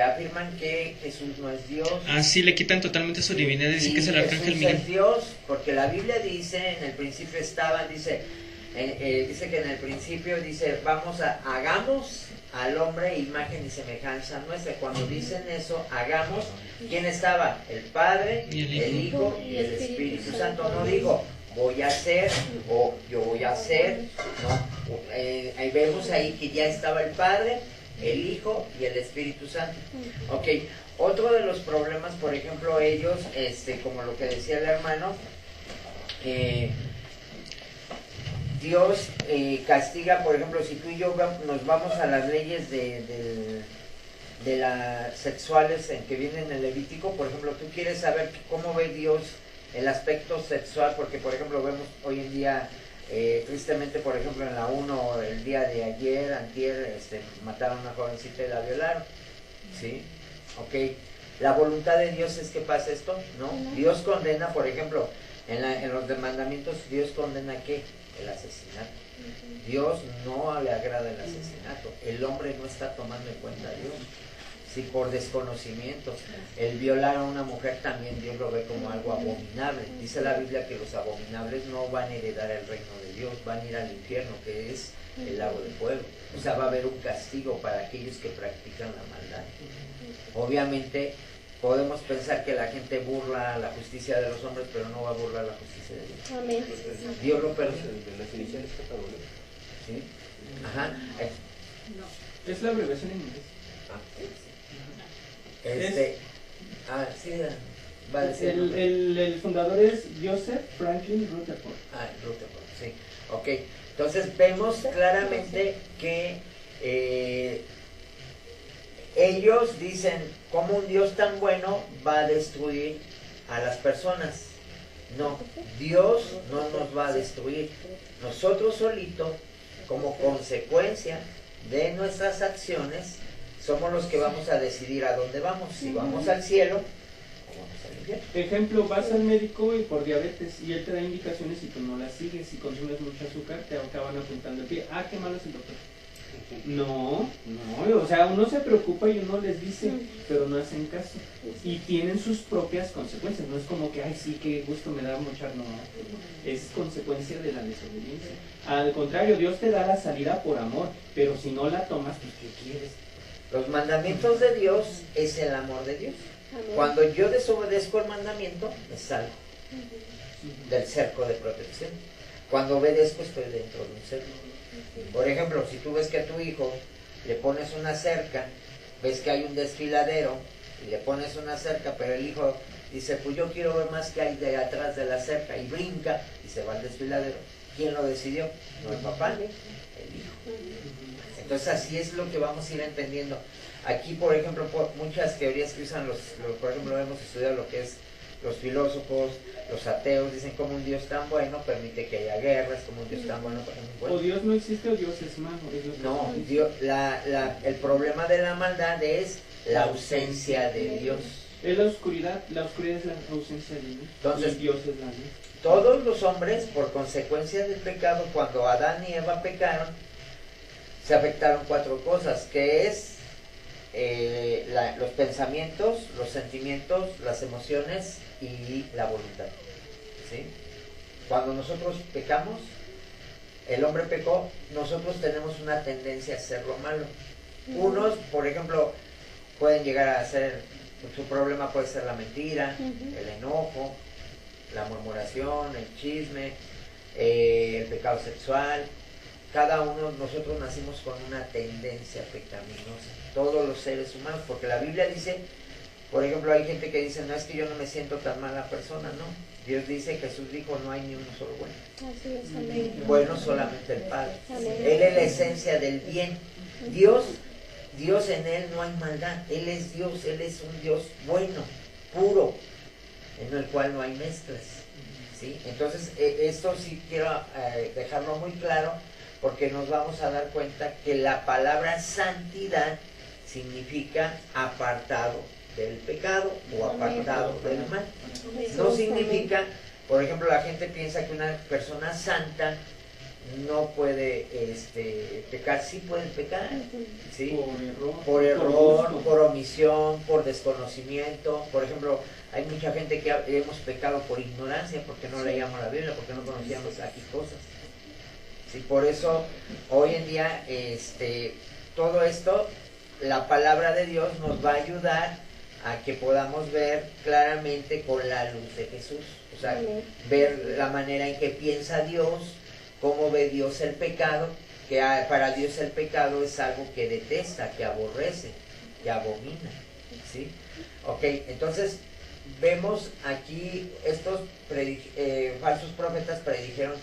afirman que Jesús no es Dios. Ah, sí, le quitan totalmente su divinidad, dicen que es el arcángel Jesús Miguel. es Dios, porque la Biblia dice, en el principio estaba, dice que en el principio dice, hagamos al hombre imagen y semejanza nuestra. Cuando dicen eso, hagamos, ¿quién estaba? El Padre, Y el Hijo y el Espíritu Santo. No digo, voy a hacer o yo voy a hacer, no. Ahí vemos ahí que ya estaba el Padre, el Hijo y el Espíritu Santo. Ok, otro de los problemas, por ejemplo, ellos, como lo que decía el hermano, Dios castiga, por ejemplo, si tú y yo nos vamos a las leyes de las sexuales en que vienen en el Levítico, por ejemplo, tú quieres saber cómo ve Dios el aspecto sexual, porque por ejemplo vemos hoy en día, tristemente, por ejemplo en la 1, el día de ayer, antier, mataron a una jovencita y la violaron, ¿sí? Ok, la voluntad de Dios es que pase esto, ¿no? Dios condena, por ejemplo, en los mandamientos, Dios condena ¿qué? El asesinato. Dios no le agrada el asesinato, el hombre no está tomando en cuenta a Dios. Sí, por desconocimiento. El violar a una mujer también Dios lo ve como algo abominable. Dice la Biblia que los abominables no van a heredar el reino de Dios, van a ir al infierno, que es el lago de fuego. O sea, va a haber un castigo para aquellos que practican la maldad. Obviamente podemos pensar que la gente burla la justicia de los hombres, pero no va a burlar la justicia de Dios. Amén. Dios lo permite. Las iniciales categóricas. ¿Sí? Ajá. Es la abreviación en inglés. Sí, va a decir. El fundador es Joseph Franklin Rutherford. Rutherford, sí. Ok, entonces vemos claramente que ellos dicen, ¿cómo un Dios tan bueno va a destruir a las personas? No, Dios no nos va a destruir. Nosotros solitos, como consecuencia de nuestras acciones, somos los que vamos a decidir a dónde vamos. Si vamos al cielo o vamos al infierno. Ejemplo, vas al médico y por diabetes y él te da indicaciones y tú no las sigues. Si consumes mucho azúcar te acaban apuntando el pie. Ah, qué malo es el doctor. No, o sea, uno se preocupa y uno les dice, pero no hacen caso. Y tienen sus propias consecuencias. No es como que, ay, sí, qué gusto me da mochar. No, es consecuencia de la desobediencia. Al contrario, Dios te da la salida por amor, pero si no la tomas, pues ¿qué quieres? Los mandamientos de Dios es el amor de Dios. Cuando yo desobedezco el mandamiento, me salgo del cerco de protección. Cuando obedezco, estoy dentro de un cerco. Por ejemplo, si tú ves que a tu hijo le pones una cerca, ves que hay un desfiladero y le pones una cerca, pero el hijo dice, pues yo quiero ver más que hay de atrás de la cerca, y brinca y se va al desfiladero. ¿Quién lo decidió? No el papá, el hijo. Entonces así es lo que vamos a ir entendiendo. Aquí, por ejemplo, muchas teorías que usan por ejemplo, hemos estudiado lo que es los filósofos, los ateos, dicen como un Dios tan bueno permite que haya guerras, como un Dios tan bueno permite... O Dios no existe o Dios es malo. No, el problema de la maldad es la ausencia de Dios. Es la oscuridad es la ausencia de Dios. Entonces, y Dios es la luz. Todos los hombres, por consecuencia del pecado, cuando Adán y Eva pecaron, se afectaron 4 cosas, que es los pensamientos, los sentimientos, las emociones y la voluntad. ¿Sí? Cuando nosotros pecamos, el hombre pecó, nosotros tenemos una tendencia a hacer lo malo. Unos, por ejemplo, pueden llegar a ser, su problema puede ser la mentira, el enojo, la murmuración, el chisme, el pecado sexual. cada uno de nosotros nacimos con una tendencia pecaminosa, todos los seres humanos, porque la Biblia dice, por ejemplo, hay gente que dice, no, es que yo no me siento tan mala persona, no. Dios dice, Jesús dijo, no hay ni uno solo bueno. Así es, amén. Bueno solamente el Padre. Amén. Él es la esencia del bien. Dios en Él no hay maldad. Él es Dios, Él es un Dios bueno, puro, en el cual no hay mezclas. ¿Sí? Entonces, esto sí quiero dejarlo muy claro, porque nos vamos a dar cuenta que la palabra santidad significa apartado del pecado o apartado del mal. No significa, por ejemplo, la gente piensa que una persona santa no puede pecar. Sí pueden pecar, ¿sí? Por error, por omisión, por desconocimiento. Por ejemplo, hay mucha gente que hemos pecado por ignorancia, porque no leíamos la Biblia, porque no conocíamos aquí cosas. Sí, por eso hoy en día todo esto, la palabra de Dios nos va a ayudar a que podamos ver claramente con la luz de Jesús. O sea, ver la manera en que piensa Dios, cómo ve Dios el pecado, que para Dios el pecado es algo que detesta, que aborrece, que abomina. ¿Sí? Ok, entonces vemos aquí estos falsos profetas predijeron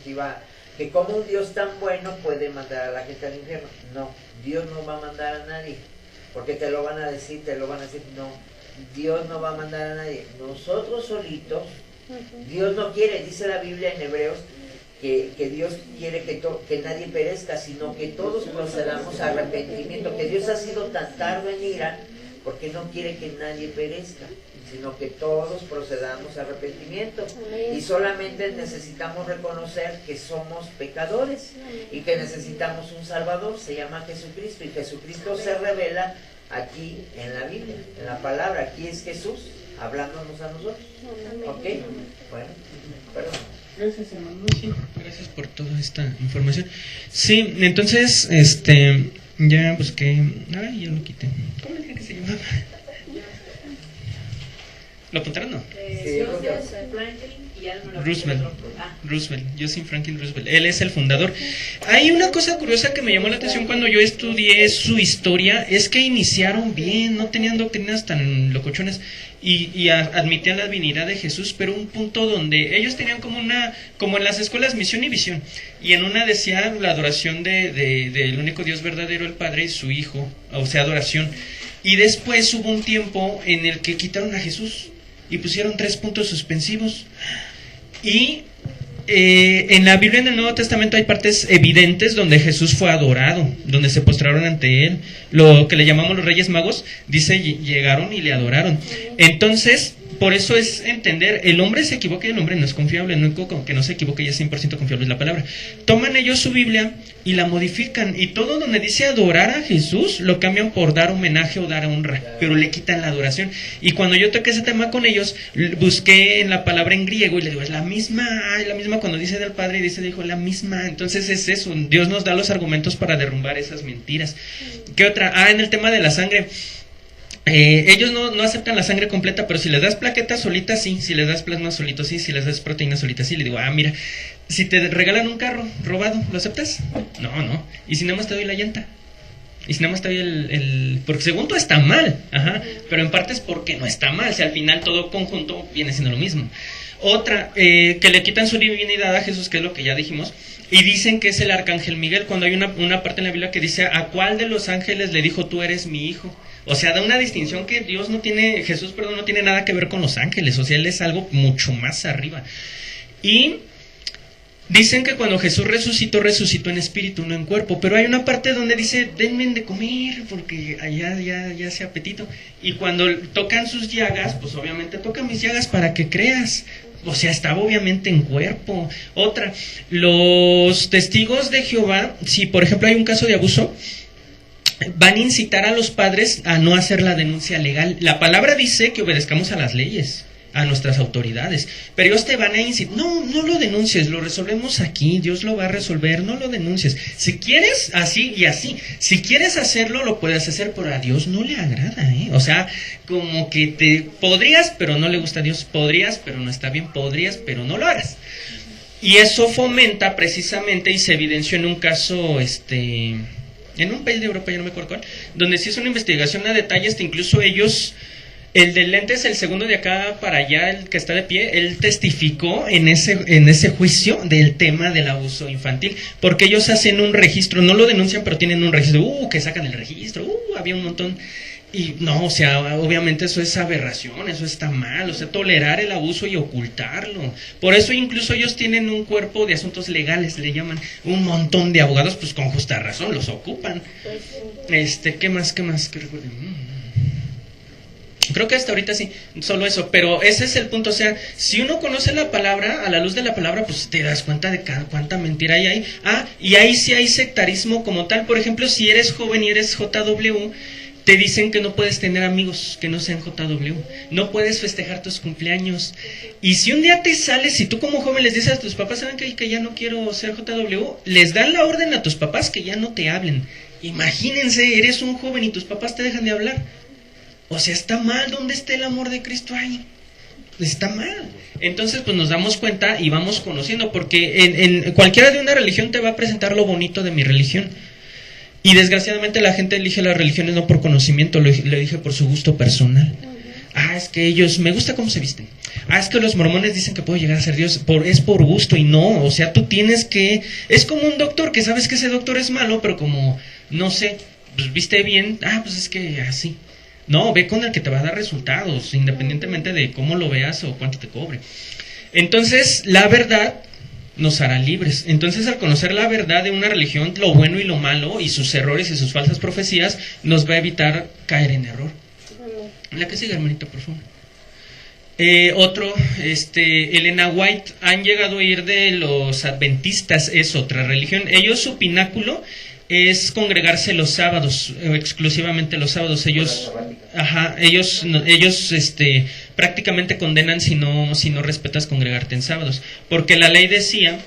que como un Dios tan bueno puede mandar a la gente al infierno. No, Dios no va a mandar a nadie, porque te lo van a decir, no, Dios no va a mandar a nadie. Nosotros solitos, Dios no quiere, dice la Biblia en Hebreos, que Dios quiere que nadie perezca, sino que todos procedamos a arrepentimiento, que Dios ha sido tan tardo en ira, porque no quiere que nadie perezca, sino que todos procedamos a arrepentimiento. Y solamente necesitamos reconocer que somos pecadores y que necesitamos un Salvador, se llama Jesucristo, y Jesucristo se revela aquí en la Biblia, en la palabra. Aquí es Jesús hablándonos a nosotros. ¿Ok? Bueno, perdón. Gracias, hermano. Sí, gracias por toda esta información. Sí, entonces, ya busqué. Ay, ya lo quité. ¿Cómo le dije que se llamaba? ¿Lo apuntaron? No. Roosevelt. Roosevelt, Joseph Franklin Roosevelt. Él es el fundador. Hay una cosa curiosa que me llamó la atención cuando yo estudié su historia, es que iniciaron bien, no tenían doctrinas tan locochones y admitían la divinidad de Jesús, pero un punto donde ellos tenían como en las escuelas misión y visión, y en una decía la adoración del único Dios verdadero, el Padre y su Hijo, o sea, adoración. Y después hubo un tiempo en el que quitaron a Jesús y pusieron 3 puntos suspensivos. Y en la Biblia, en el Nuevo Testamento, hay partes evidentes donde Jesús fue adorado, donde se postraron ante él. Lo que le llamamos los Reyes Magos, dice, llegaron y le adoraron. Entonces, por eso es entender, el hombre se equivoca y el hombre no es confiable. No como que no se equivoque y es 100% confiable es la palabra. Toman ellos su Biblia y la modifican, y todo donde dice adorar a Jesús lo cambian por dar homenaje o dar honra, pero le quitan la adoración. Y cuando yo toqué ese tema con ellos, busqué en la palabra en griego y le digo, es la misma cuando dice del Padre y dice del Hijo, la misma. Entonces es eso, Dios nos da los argumentos para derrumbar esas mentiras. ¿Qué otra? En el tema de la sangre, ellos no aceptan la sangre completa, pero si les das plaquetas solitas, sí. Si les das plasma solito, sí. Si les das proteínas solitas, sí. Le digo, mira, si te regalan un carro robado, ¿lo aceptas? No. ¿Y si nada más te doy la llanta? ¿Y si nada más te doy porque según tú está mal, pero en parte es porque no está mal. Si al final todo conjunto viene siendo lo mismo. Otra, que le quitan su divinidad a Jesús, que es lo que ya dijimos, y dicen que es el arcángel Miguel, cuando hay una parte en la Biblia que dice, ¿a cuál de los ángeles le dijo tú eres mi hijo? O sea, da una distinción que Jesús no tiene nada que ver con los ángeles, o sea, él es algo mucho más arriba. Y dicen que cuando Jesús resucitó en espíritu, no en cuerpo, pero hay una parte donde dice, denme de comer, porque allá ya hace apetito. Y cuando tocan sus llagas, pues obviamente tocan mis llagas para que creas. O sea, estaba obviamente en cuerpo. Otra, los testigos de Jehová, si por ejemplo hay un caso de abuso, van a incitar a los padres a no hacer la denuncia legal. La palabra dice que obedezcamos a las leyes, a nuestras autoridades, pero ellos te van a incitar, no lo denuncies, lo resolvemos aquí, Dios lo va a resolver, no lo denuncies. Si quieres, así y así, si quieres hacerlo, lo puedes hacer, pero a Dios no le agrada, O sea, como que te podrías, pero no le gusta a Dios, podrías, pero no está bien, podrías, pero no lo hagas. Y eso fomenta precisamente, y se evidenció en un caso, en un país de Europa, yo no me acuerdo cuál, donde se hizo una investigación a detalle, incluso ellos, el del lente es el segundo de acá para allá, el que está de pie, él testificó en ese juicio del tema del abuso infantil, porque ellos hacen un registro, no lo denuncian, pero tienen un registro, que sacan el registro, había un montón. Y no, o sea, obviamente eso es aberración, eso está mal, o sea, tolerar el abuso y ocultarlo. Por eso incluso ellos tienen un cuerpo de asuntos legales, le llaman, un montón de abogados, pues con justa razón, los ocupan. ¿Qué más? ¿Qué recuerden? Creo que hasta ahorita sí, solo eso, pero ese es el punto, o sea, si uno conoce la palabra, a la luz de la palabra, pues te das cuenta de cuánta mentira hay ahí. Y ahí sí hay sectarismo como tal, por ejemplo, si eres joven y eres JW, te dicen que no puedes tener amigos que no sean JW, no puedes festejar tus cumpleaños. Y si un día te sales y tú como joven les dices a tus papás, ¿saben que ya no quiero ser JW? Les dan la orden a tus papás que ya no te hablen. Imagínense, eres un joven y tus papás te dejan de hablar. O sea, está mal. ¿Dónde está el amor de Cristo ahí? Está mal. Entonces, pues nos damos cuenta y vamos conociendo, porque en cualquiera de una religión te va a presentar lo bonito de mi religión. Y desgraciadamente la gente elige las religiones no por conocimiento, lo elige por su gusto personal. Es que ellos, me gusta cómo se visten. Es que los mormones dicen que puedo llegar a ser Dios, es por gusto y no, o sea, tú tienes que... Es como un doctor, que sabes que ese doctor es malo, pero como, no sé, pues viste bien, pues es que así. No, ve con el que te va a dar resultados, independientemente de cómo lo veas o cuánto te cobre. Entonces, la verdad nos hará libres. Entonces, al conocer la verdad de una religión, lo bueno y lo malo, y sus errores y sus falsas profecías, nos va a evitar caer en error. La que sigue, hermanito, por favor. Elena White, han llegado a ir de los adventistas, es otra religión. Ellos, su pináculo es congregarse los sábados, exclusivamente los sábados. Ellos prácticamente condenan si no respetas congregarte en sábados, porque la ley decía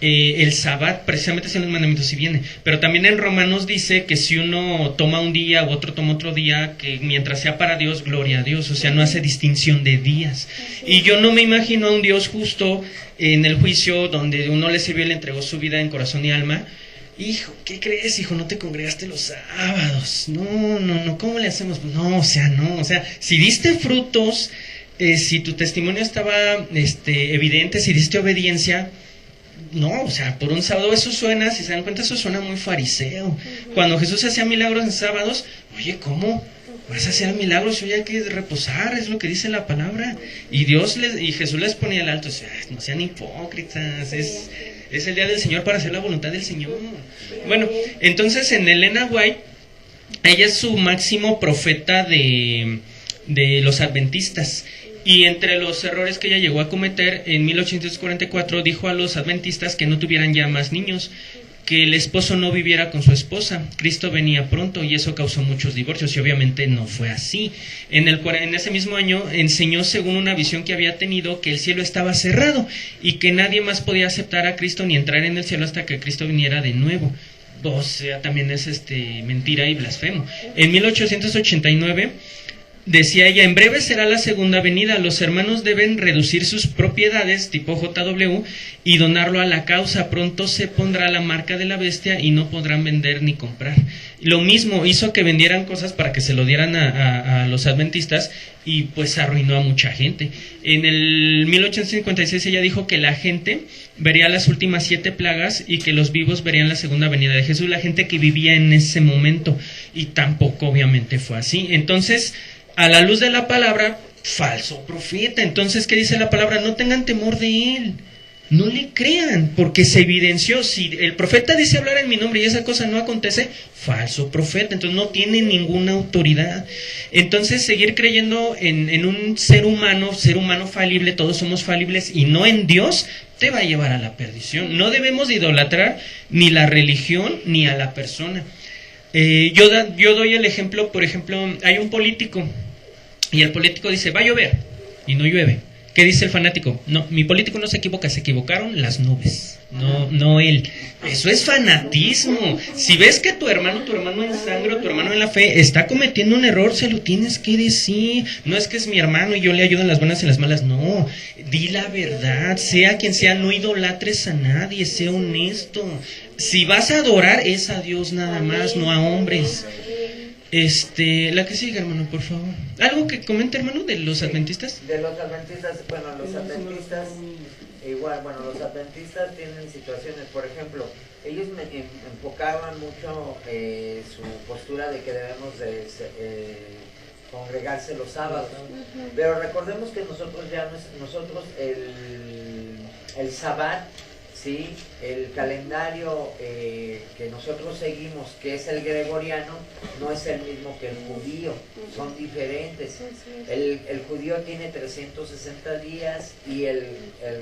el sabbat, precisamente es en los mandamientos si viene, pero también en Romanos dice que si uno toma un día u otro toma otro día, que mientras sea para Dios, gloria a Dios, o sea, no hace distinción de días. Y yo no me imagino a un Dios justo en el juicio donde uno le sirvió y le entregó su vida en corazón y alma. Hijo, ¿qué crees, hijo? No te congregaste los sábados. No, ¿cómo le hacemos? No, o sea, si diste frutos, si tu testimonio estaba evidente, si diste obediencia, no, o sea, por un sábado eso suena, si se dan cuenta, eso suena muy fariseo. Cuando Jesús hacía milagros en sábados, oye, ¿cómo vas a hacer milagros? Hoy hay que reposar, es lo que dice la palabra. Y Jesús les ponía el alto, o sea, no sean hipócritas, es el día del Señor para hacer la voluntad del Señor. Bueno, entonces en Elena White, ella es su máximo profeta de los adventistas. Y entre los errores que ella llegó a cometer, en 1844 dijo a los adventistas que no tuvieran ya más niños, que el esposo no viviera con su esposa. Cristo venía pronto y eso causó muchos divorcios y obviamente no fue así. En ese mismo año enseñó, según una visión que había tenido, que el cielo estaba cerrado y que nadie más podía aceptar a Cristo ni entrar en el cielo hasta que Cristo viniera de nuevo. O sea, también es mentira y blasfemo. En 1889 decía ella, en breve será la segunda venida, los hermanos deben reducir sus propiedades tipo JW y donarlo a la causa, pronto se pondrá la marca de la bestia y no podrán vender ni comprar. Lo mismo hizo que vendieran cosas para que se lo dieran a los adventistas y pues arruinó a mucha gente. En el 1856 ella dijo que la gente vería las últimas 7 plagas y que los vivos verían la segunda venida de Jesús, la gente que vivía en ese momento, y tampoco obviamente fue así. Entonces, a la luz de la palabra, falso profeta. Entonces, ¿qué dice la palabra? No tengan temor de él, no le crean, porque se evidenció. Si el profeta dice hablar en mi nombre y esa cosa no acontece, falso profeta, entonces no tiene ninguna autoridad. Entonces, seguir creyendo en un ser humano falible, todos somos falibles, y no en Dios, te va a llevar a la perdición. No debemos idolatrar ni la religión ni a la persona. Yo doy el ejemplo, por ejemplo, hay un político y el político dice, va a llover, y no llueve. ¿Qué dice el fanático? No, mi político no se equivoca, se equivocaron las nubes, no él. Eso es fanatismo. Si ves que tu hermano en sangre o tu hermano en la fe está cometiendo un error, se lo tienes que decir. No es que es mi hermano y yo le ayudo en las buenas y en las malas, no. Di la verdad, sea quien sea, no idolatres a nadie, sea honesto. Si vas a adorar, es a Dios nada más, no a hombres. La que sigue, hermano, por favor. ¿Algo que comente, hermano, de los adventistas? De los adventistas, bueno, los adventistas, igual, bueno, los adventistas tienen situaciones, por ejemplo, ellos enfocaban mucho su postura de que debemos de congregarse los sábados, pero recordemos que nosotros el Sabbat, ¿sí? El calendario que nosotros seguimos, que es el gregoriano, no es el mismo que el judío, son diferentes. El judío tiene 360 días y el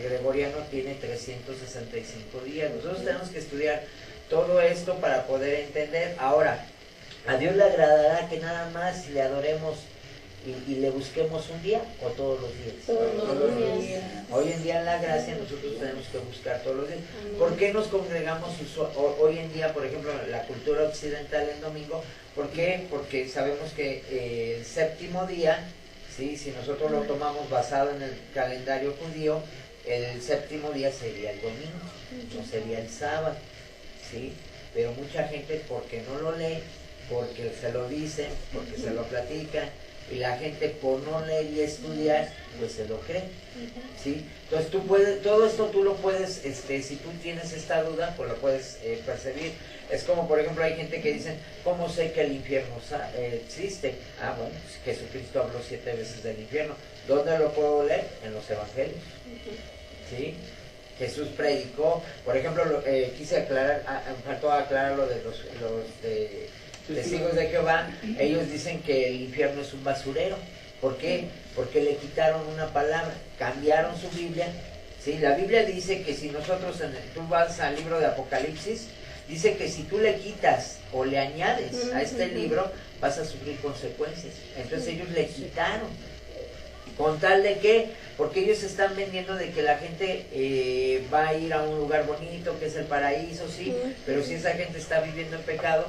gregoriano tiene 365 días. Nosotros tenemos que estudiar todo esto para poder entender. Ahora, a Dios le agradará que nada más le adoremos y le busquemos un día o todos los días. Todos los días. Hoy en día en la gracia nosotros tenemos que buscar todos los días. ¿Por qué nos congregamos hoy en día, por ejemplo, en la cultura occidental en domingo? ¿Por qué? Porque sabemos que el séptimo día, ¿sí? Si nosotros lo tomamos basado en el calendario judío, el séptimo día sería el domingo, no sería el sábado, ¿sí? Pero mucha gente, porque no lo lee, porque se lo dicen, porque se lo platican, y la gente por no leer y estudiar, pues se lo cree, ¿sí? Entonces tú puedes, todo esto tú lo puedes, si tú tienes esta duda, pues lo puedes percibir. Es como, por ejemplo, hay gente que dicen, ¿cómo sé que el infierno existe? Ah, bueno, pues Jesucristo habló 7 veces del infierno. ¿Dónde lo puedo leer? En los evangelios, ¿sí? Jesús predicó, por ejemplo, quise aclarar, faltó aclarar lo de los testigos de Jehová. Ellos dicen que el infierno es un basurero. ¿Por qué? Porque le quitaron una palabra, cambiaron su Biblia, ¿sí? La Biblia dice que si nosotros, tú vas al libro de Apocalipsis, dice que si tú le quitas o le añades a este libro, vas a sufrir consecuencias. Entonces ellos le quitaron. ¿Con tal de qué? Porque ellos están vendiendo de que la gente va a ir a un lugar bonito, que es el paraíso, sí, pero si esa gente está viviendo en pecado,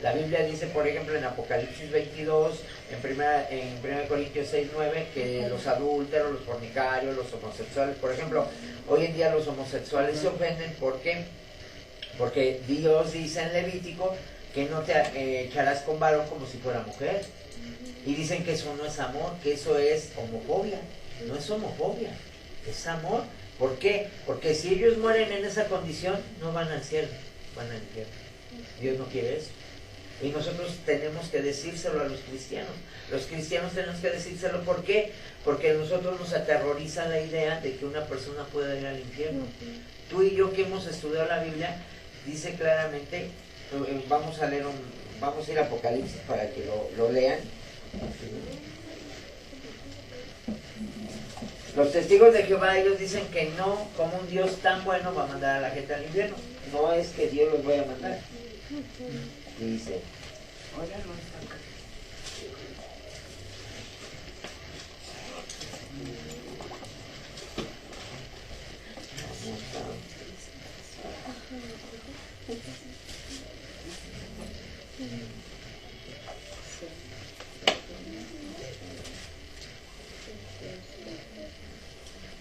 la Biblia dice, por ejemplo, en Apocalipsis 22, en 1 Corintios 6, 9, que los adúlteros, los fornicarios, los homosexuales, por ejemplo, hoy en día los homosexuales se ofenden, ¿por qué? Porque Dios dice en Levítico que no te echarás con varón como si fuera mujer. Y dicen que eso no es amor, que eso es homofobia. No es homofobia, es amor. ¿Por qué? Porque si ellos mueren en esa condición, no van al cielo, van al infierno. Dios no quiere eso. Y nosotros tenemos que decírselo a los cristianos. Los cristianos tenemos que decírselo. ¿Por qué? Porque a nosotros nos aterroriza la idea de que una persona pueda ir al infierno. Tú y yo que hemos estudiado la Biblia, dice claramente, vamos a ir a Apocalipsis para que lo lean. Los testigos de Jehová, ellos dicen que no, como un Dios tan bueno va a mandar a la gente al infierno. No es que Dios los vaya a mandar. Dice,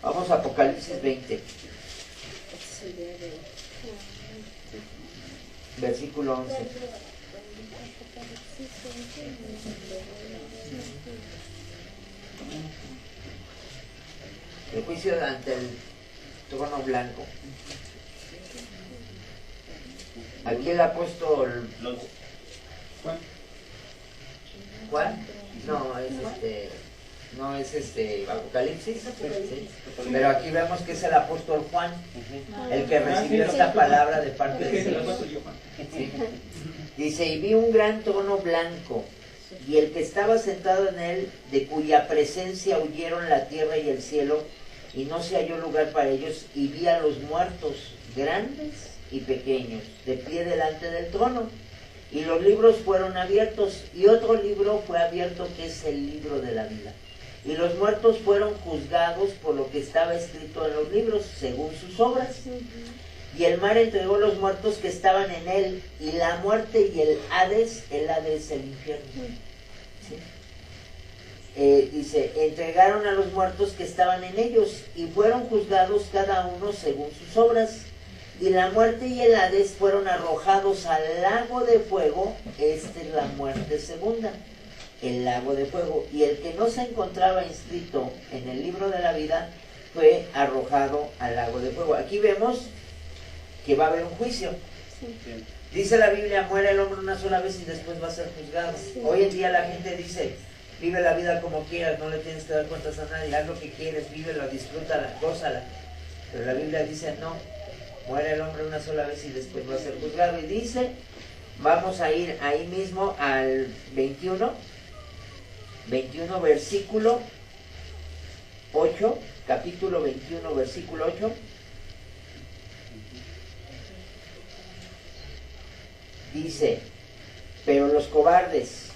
vamos a Apocalipsis 20, versículo 11. El juicio ante el trono blanco. Aquí el apóstol Juan, no es Apocalipsis, ¿sí? Pero aquí vemos que es el apóstol Juan el que recibió esta palabra de parte de Dios. ¿Sí? Dice, y vi un gran trono blanco, y el que estaba sentado en él, de cuya presencia huyeron la tierra y el cielo, y no se halló lugar para ellos, y vi a los muertos, grandes y pequeños, de pie delante del trono, y los libros fueron abiertos, y otro libro fue abierto, que es el libro de la vida. y los muertos fueron juzgados por lo que estaba escrito en los libros, según sus obras. Y el mar entregó los muertos que estaban en él, y la muerte y el Hades el infierno. ¿Sí? Dice, entregaron a los muertos que estaban en ellos, y fueron juzgados cada uno según sus obras. Y la muerte y el Hades fueron arrojados al lago de fuego. Esta es la muerte segunda, el lago de fuego. Y el que no se encontraba inscrito en el libro de la vida fue arrojado al lago de fuego. Aquí vemos que va a haber un juicio. Dice la Biblia, muere el hombre una sola vez y después va a ser juzgado. Hoy en día la gente dice, vive la vida como quieras, no le tienes que dar cuentas a nadie, haz lo que quieres, vívela, disfrútala, gózala. Pero la Biblia dice, no, muere el hombre una sola vez y después va a ser juzgado. Y dice, vamos a ir ahí mismo al 21 versículo 8, capítulo 21, versículo 8. Dice, pero los cobardes,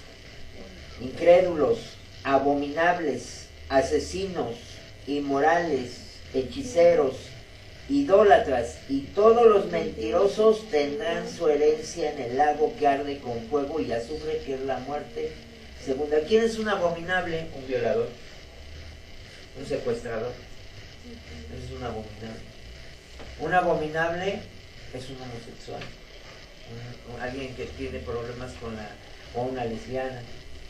incrédulos, abominables, asesinos, inmorales, hechiceros, idólatras y todos los mentirosos tendrán su herencia en el lago que arde con fuego y azufre, que es la muerte segunda. ¿Quién es un abominable? Un violador, un secuestrador. Es un abominable. Un abominable es un homosexual, alguien que tiene problemas con o una lesbiana,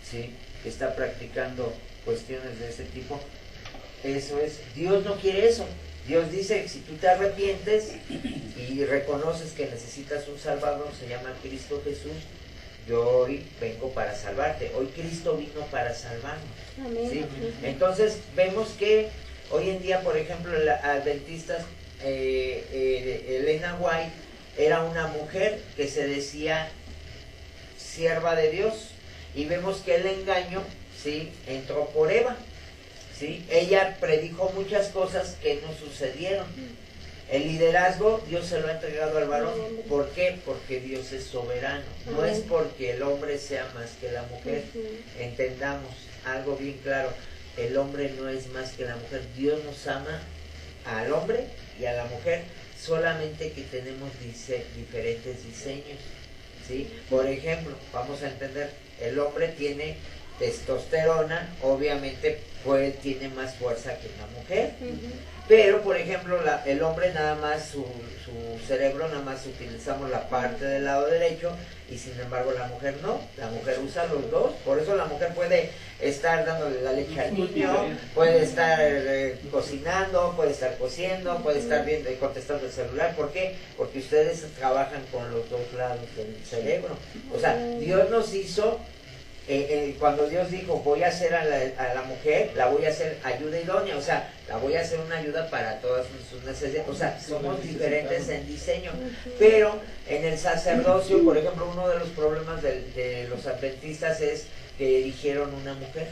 ¿sí? Que está practicando cuestiones de ese tipo. Eso es, Dios no quiere eso. Dios dice que si tú te arrepientes y reconoces que necesitas un Salvador, se llama Cristo Jesús, yo hoy vengo para salvarte. Hoy Cristo vino para salvarnos. ¿Sí? Entonces vemos que hoy en día, por ejemplo, las adventistas, Elena White era una mujer que se decía sierva de Dios, y vemos que el engaño, ¿sí?, entró por Eva. ¿Sí? Ella predijo muchas cosas que no sucedieron. El liderazgo Dios se lo ha entregado al varón. ¿Por qué? Porque Dios es soberano. No es porque el hombre sea más que la mujer. Entendamos algo bien claro. El hombre no es más que la mujer. Dios nos ama al hombre y a la mujer, solamente que tenemos diferentes diseños. ¿Sí? Por ejemplo, vamos a entender, el hombre tiene testosterona, obviamente tiene más fuerza que una mujer. Pero, por ejemplo, el hombre nada más, su cerebro nada más utilizamos la parte del lado derecho, y sin embargo la mujer no. La mujer usa los dos. Por eso la mujer puede estar dándole la leche al niño, puede estar cocinando, puede estar cosiendo, puede estar viendo y contestando el celular. ¿Por qué? Porque ustedes trabajan con los dos lados del cerebro. O sea, Dios nos hizo... cuando Dios dijo, voy a hacer a la mujer, la voy a hacer ayuda idónea, o sea, la voy a hacer una ayuda para todas sus necesidades. O sea, somos diferentes en diseño. Pero en el sacerdocio, por ejemplo, uno de los problemas de los adventistas es que eligieron una mujer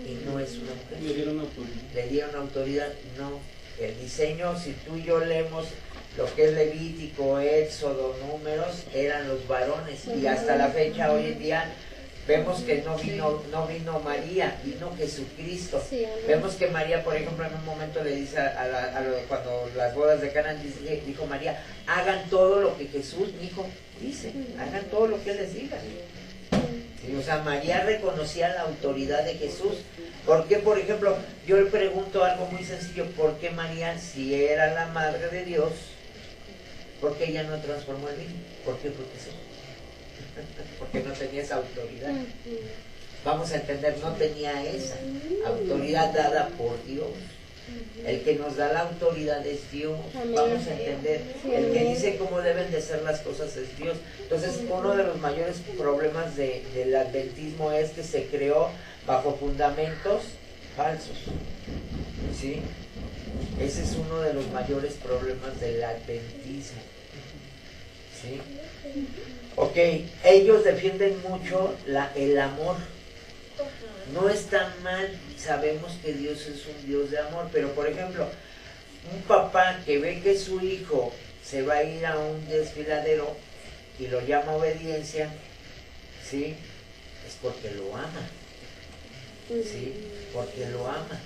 y no es una mujer. Le dieron autoridad. Le dieron autoridad, no. El diseño, si tú y yo leemos lo que es Levítico, Éxodo, Números, eran los varones, y hasta la fecha, hoy en día, vemos que no vino María, vino Jesucristo. Sí, vemos que María, por ejemplo, en un momento le dice cuando las bodas de Canaán, dijo María, hagan todo lo que Jesús dice, hagan todo lo que Él les diga. Sí, o sea, María reconocía la autoridad de Jesús. ¿Por qué, por ejemplo, yo le pregunto algo muy sencillo? ¿Por qué María, si era la madre de Dios, por qué ella no transformó el vino? ¿Por qué fue Jesús? Porque no tenía esa autoridad. Vamos a entender, no tenía esa autoridad dada por Dios. El que nos da la autoridad es Dios. Vamos a entender, el que dice cómo deben de ser las cosas es Dios. Entonces, uno de los mayores problemas del adventismo es que se creó bajo fundamentos falsos. ¿Sí? Ese es uno de los mayores problemas del adventismo. ¿Sí? Ok, ellos defienden mucho el amor. No está mal, sabemos que Dios es un Dios de amor, pero por ejemplo, un papá que ve que su hijo se va a ir a un desfiladero y lo llama obediencia, ¿sí? Es porque lo ama. ¿sí? Porque lo ama,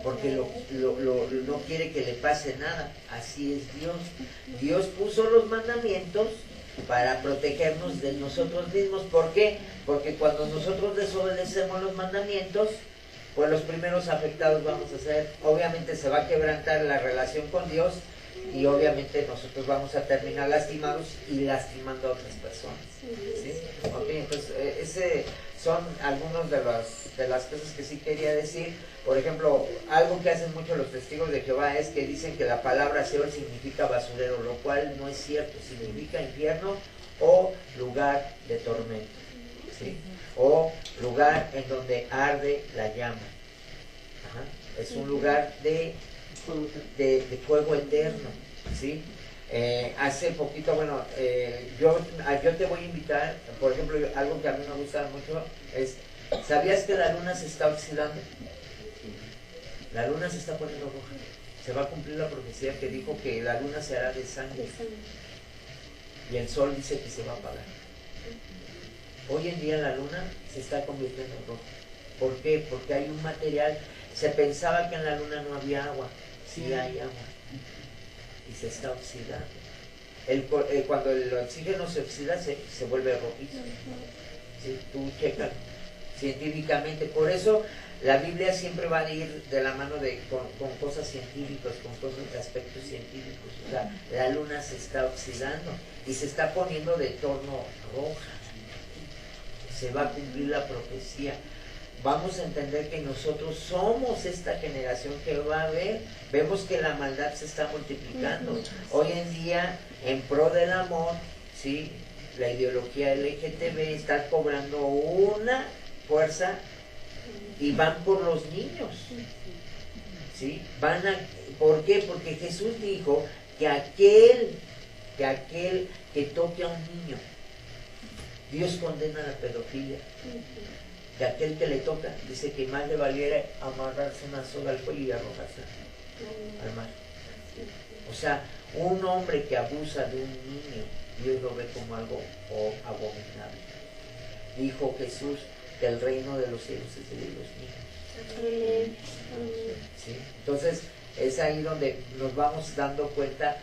porque no quiere que le pase nada. Así es Dios. Dios puso los mandamientos para protegernos de nosotros mismos. ¿Por qué? Porque cuando nosotros desobedecemos los mandamientos, pues los primeros afectados vamos a ser, obviamente se va a quebrantar la relación con Dios, y obviamente nosotros vamos a terminar lastimados y lastimando a otras personas, ¿sí? Ok, entonces ese son algunos de las cosas que sí quería decir. Por ejemplo, algo que hacen mucho los testigos de Jehová es que dicen que la palabra Seol significa basurero, lo cual no es cierto. Significa infierno o lugar de tormento, ¿sí? O lugar en donde arde la llama. Ajá. Es un lugar de fuego eterno, ¿sí? Hace poquito, bueno, yo te voy a invitar, por ejemplo, algo que a mí me gusta mucho es, ¿sabías que la luna se está oxidando? La luna se está poniendo roja. Se va a cumplir la profecía que dijo que la luna se hará de sangre. Y el sol dice que se va a apagar. Hoy en día la luna se está convirtiendo en roja. ¿Por qué? Porque hay un material. Se pensaba que en la luna no había agua. Sí hay agua. Y se está oxidando. Cuando el oxígeno se oxida, se vuelve rojizo. ¿Sí? Tú checa científicamente. Por eso la Biblia siempre va a ir de la mano con cosas científicas, con cosas de aspectos científicos. O sea, la luna se está oxidando y se está poniendo de tono roja. Se va a cumplir la profecía. Vamos a entender que nosotros somos esta generación que va a ver. Vemos que la maldad se está multiplicando. Hoy en día, en pro del amor, ¿sí? La ideología LGTB está cobrando una fuerza y van por los niños, ¿sí? ¿Por qué? Porque Jesús dijo que aquel que toque a un niño, Dios condena la pedofilia. Que aquel que le toca, dice que más le valiera amarrarse una soga al cuello y arrojarse al mar. O sea, un hombre que abusa de un niño, Dios lo ve como algo abominable. Dijo Jesús que el reino de los cielos es de los niños. ¿Sí? Entonces, es ahí donde nos vamos dando cuenta.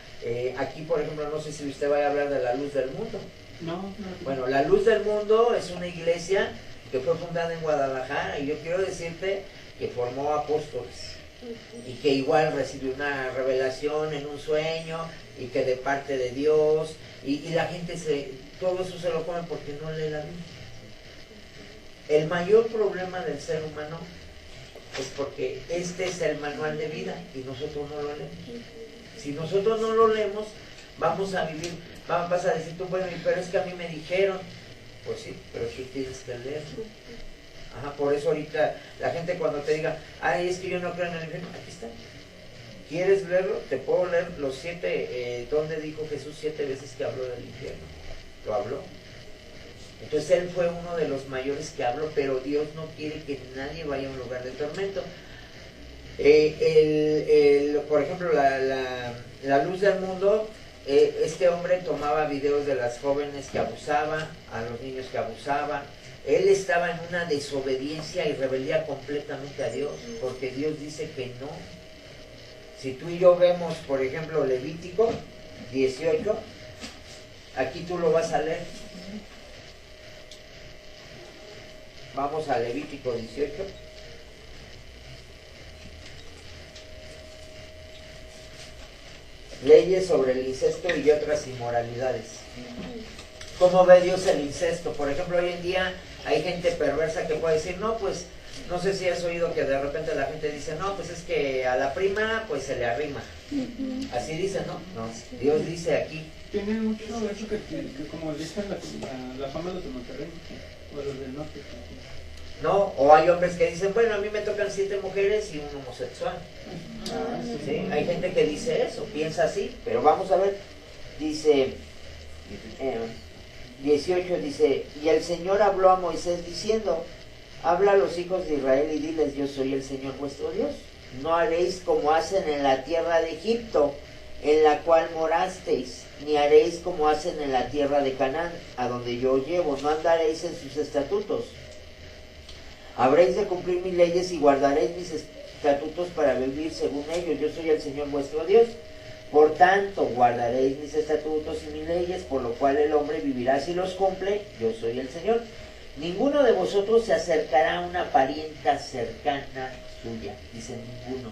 Aquí, por ejemplo, no sé si usted vaya a hablar de la luz del mundo. No. Bueno, la luz del mundo es una iglesia que fue fundada en Guadalajara, y yo quiero decirte que formó apóstoles y que igual recibió una revelación en un sueño y que de parte de Dios, y la gente todo eso se lo come porque no lee la Biblia. El mayor problema del ser humano es porque este es el manual de vida y nosotros no lo leemos. Si nosotros no lo leemos, vamos a vivir, vas a decir tú, bueno, pero es que a mí me dijeron. Pues sí, pero tú tienes que leerlo. Ajá, por eso ahorita la gente cuando te diga, ay, es que yo no creo en el infierno, aquí está. ¿Quieres leerlo? Te puedo leer los 7, donde dijo Jesús 7 veces que habló del infierno. Lo habló. Entonces él fue uno de los mayores que habló, pero Dios no quiere que nadie vaya a un lugar de tormento. Por ejemplo, la luz del mundo. Este hombre tomaba videos de las jóvenes que abusaban, a los niños que abusaban. Él estaba en una desobediencia y rebeldía completamente a Dios, porque Dios dice que no. Si tú y yo vemos, por ejemplo, Levítico 18, aquí tú lo vas a leer. Vamos a Levítico 18. Leyes sobre el incesto y otras inmoralidades. ¿Cómo ve Dios el incesto? Por ejemplo, hoy en día hay gente perversa que puede decir, no, pues, no sé si has oído que de repente la gente dice, no, pues es que a la prima, pues se le arrima. Así dice, ¿no? No, Dios dice aquí. Tiene mucho eso que como dicen la fama de los de Monterrey, o los del norte. No, o hay hombres que dicen, bueno, a mí me tocan 7 mujeres y un homosexual. ¿Sí? Hay gente que dice eso, piensa así, pero vamos a ver. Dice 18, dice, y el Señor habló a Moisés diciendo, habla a los hijos de Israel y diles, yo soy el Señor vuestro Dios. No haréis como hacen en la tierra de Egipto, en la cual morasteis, ni haréis como hacen en la tierra de Canaán, a donde yo os llevo. No andaréis en sus estatutos. Habréis de cumplir mis leyes y guardaréis mis estatutos para vivir según ellos. Yo soy el Señor vuestro Dios. Por tanto, guardaréis mis estatutos y mis leyes, por lo cual el hombre vivirá si los cumple. Yo soy el Señor. Ninguno de vosotros se acercará a una parienta cercana suya. Dice ninguno.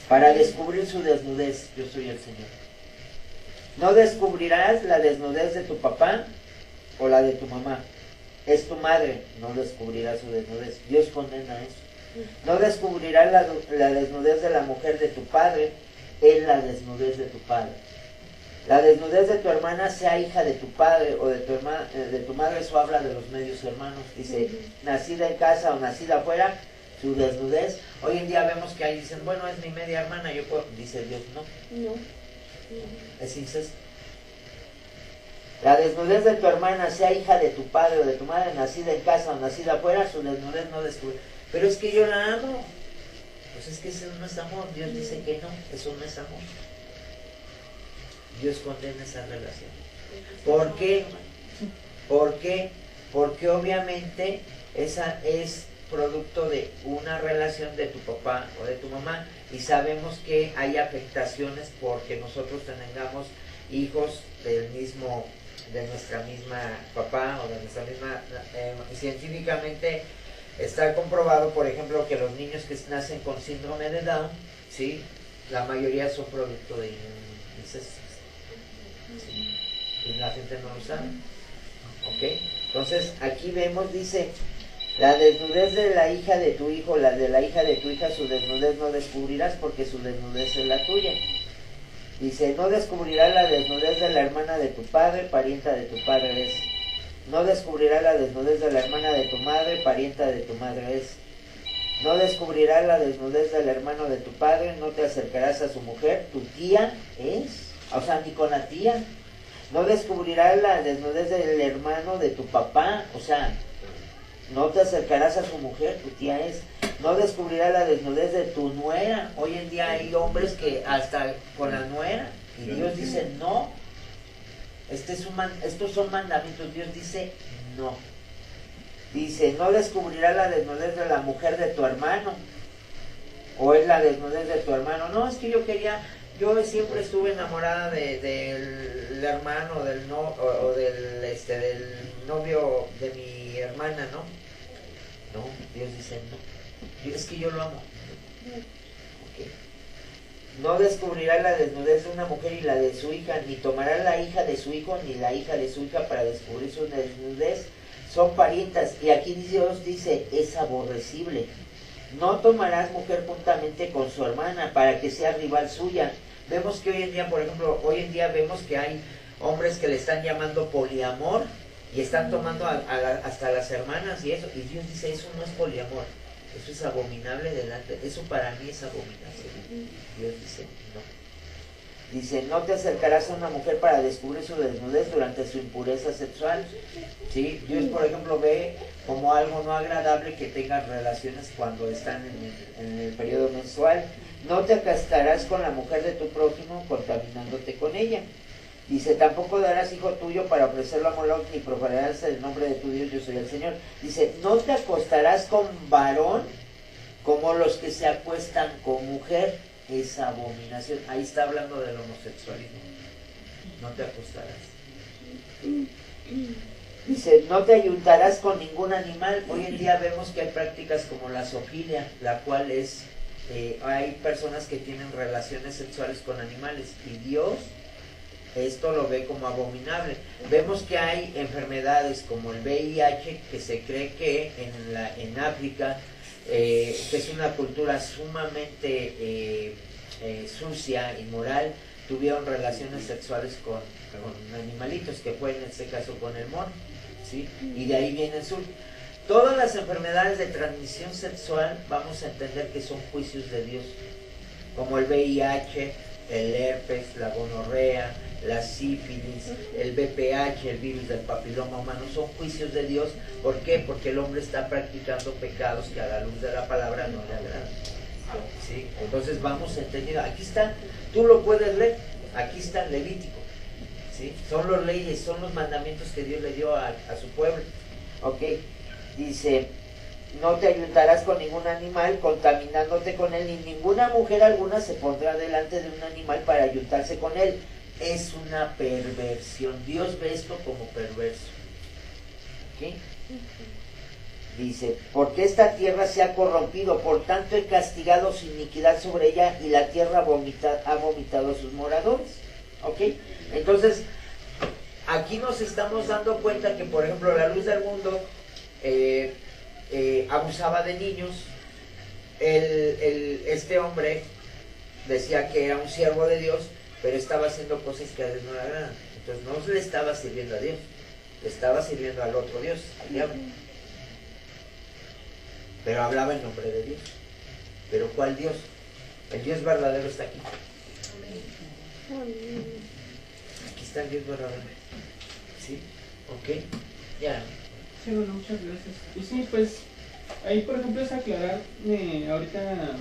Para descubrir su desnudez. Yo soy el Señor. No descubrirás la desnudez de tu papá o la de tu mamá. Es tu madre, no descubrirá su desnudez. Dios condena eso. No descubrirás la desnudez de la mujer de tu padre, es la desnudez de tu padre. La desnudez de tu hermana, sea hija de tu padre o de tu madre, eso habla de los medios hermanos. Dice, nacida en casa o nacida afuera, su desnudez. Hoy en día vemos que ahí dicen, bueno, es mi media hermana, yo puedo. Dice Dios, no. Es incesto. La desnudez de tu hermana, sea hija de tu padre o de tu madre, nacida en casa o nacida afuera, su desnudez no descubre. Pero es que yo la amo. Pues es que eso no es amor. Dios dice que no, eso no es amor. Dios condena esa relación. ¿Por qué? ¿Por qué? Porque obviamente esa es producto de una relación de tu papá o de tu mamá, y sabemos que hay afectaciones porque nosotros tengamos hijos de nuestra misma papá o de nuestra misma, científicamente está comprobado, por ejemplo, que los niños que nacen con síndrome de Down, ¿sí?, la mayoría son producto de incesto, ¿sí?, y la gente no lo sabe. ¿Ok? Entonces aquí vemos, dice, la desnudez de la hija de tu hijo, la de la hija de tu hija, su desnudez no descubrirás, porque su desnudez es la tuya. Dice, no descubrirás la desnudez de la hermana de tu padre, parienta de tu padre es. No descubrirás la desnudez de la hermana de tu madre, parienta de tu madre es. No descubrirás la desnudez del hermano de tu padre, no te acercarás a su mujer, tu tía es. O sea, ni con la tía. No descubrirás la desnudez del hermano de tu papá, o sea, no te acercarás a su mujer, tu tía es. No descubrirás la desnudez de tu nuera. Hoy en día hay hombres que hasta con la nuera, y Dios dice no. Estos son mandamientos. Dios dice no. Dice, no descubrirás la desnudez de la mujer de tu hermano, o es la desnudez de tu hermano. No, es que yo siempre estuve enamorada del hermano del del novio de mi hermana, ¿no? No, Dios dice no. Es que yo lo amo. Okay. No descubrirá la desnudez de una mujer y la de su hija, ni tomará la hija de su hijo ni la hija de su hija para descubrir su desnudez. Son parientas. Y aquí Dios dice, es aborrecible. No tomarás mujer juntamente con su hermana para que sea rival suya. Vemos que hoy en día, por ejemplo, vemos que hay hombres que le están llamando poliamor y están tomando hasta las hermanas y eso. Y Dios dice, eso no es poliamor. Eso es abominable delante. Eso para mí es abominación. Dios dice, no. Dice, no te acercarás a una mujer para descubrir su desnudez durante su impureza sexual. ¿Sí? Dios, por ejemplo, ve como algo no agradable que tengan relaciones cuando están en el periodo menstrual. No te acostarás con la mujer de tu prójimo contaminándote con ella. Dice, tampoco darás hijo tuyo para ofrecerlo a Moloch, ni profanarás el nombre de tu Dios, yo soy el Señor. Dice, no te acostarás con varón como los que se acuestan con mujer. Es abominación. Ahí está hablando del homosexualismo. No te acostarás. Dice, no te ayuntarás con ningún animal. Hoy en día vemos que hay prácticas como la zoofilia, la cual es, hay personas que tienen relaciones sexuales con animales, y Dios esto lo ve como abominable. Vemos que hay enfermedades como el VIH, que se cree que en África, que es una cultura sumamente sucia, inmoral, tuvieron relaciones sexuales con animalitos, que fue en este caso con el mono, ¿sí? Y de ahí viene el sur. Todas las enfermedades de transmisión sexual vamos a entender que son juicios de Dios, como el VIH, el herpes, la gonorrea, la sífilis, el VPH, el virus del papiloma humano, son juicios de Dios. ¿Por qué? Porque el hombre está practicando pecados que a la luz de la palabra no le agradan. ¿Sí? Entonces vamos entendiendo. Aquí está, tú lo puedes leer, aquí está Levítico. ¿Sí? Son las leyes, son los mandamientos que Dios le dio a su pueblo. Ok, dice, no te ayuntarás con ningún animal, contaminándote con él, ni ninguna mujer alguna se pondrá delante de un animal para ayuntarse con él. Es una perversión. Dios ve esto como perverso. ¿Ok? Dice, porque esta tierra se ha corrompido, por tanto he castigado su iniquidad sobre ella y la tierra ha vomitado a sus moradores. ¿Ok? Entonces, aquí nos estamos dando cuenta que, por ejemplo, la luz del mundo abusaba de niños. Este hombre decía que era un siervo de Dios, pero estaba haciendo cosas que a Dios no le agradan. Entonces no le estaba sirviendo a Dios, le estaba sirviendo al otro Dios, al diablo. Pero hablaba en nombre de Dios. ¿Pero cuál Dios? El Dios verdadero está aquí. Aquí está el Dios verdadero. ¿Sí? ¿Ok? Ya. Sí, bueno, muchas gracias. Y sí, pues, ahí por ejemplo es aclarar, ahorita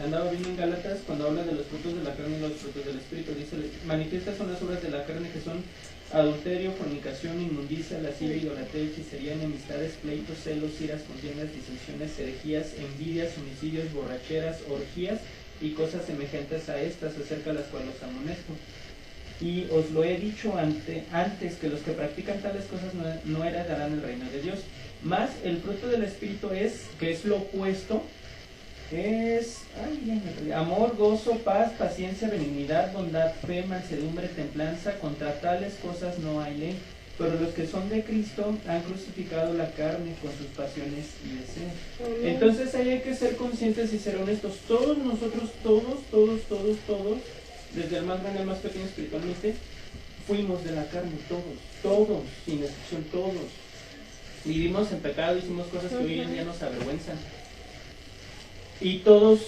andaba viendo en Gálatas cuando habla de los frutos de la carne y los frutos del Espíritu, dice, manifiestas son las obras de la carne que son adulterio, fornicación, inmundicia, lascivia, idolatría, hechicería, enemistades, pleitos, celos, iras, contiendas, disensiones, herejías, envidias, homicidios, borracheras, orgías y cosas semejantes a estas, acerca de las cuales os amonesto. Y os lo he dicho antes, que los que practican tales cosas no heredarán el reino de Dios. Más el fruto del Espíritu que es lo opuesto, es amor, gozo, paz, paciencia, benignidad, bondad, fe, mansedumbre, templanza. Contra tales cosas no hay ley. Pero los que son de Cristo han crucificado la carne con sus pasiones y deseos. Entonces ahí hay que ser conscientes y ser honestos. Todos nosotros, todos, desde el más grande al más pequeño espiritualmente, fuimos de la carne, todos, sin excepción, todos. Vivimos en pecado, hicimos cosas que hoy en día nos avergüenzan. Y todos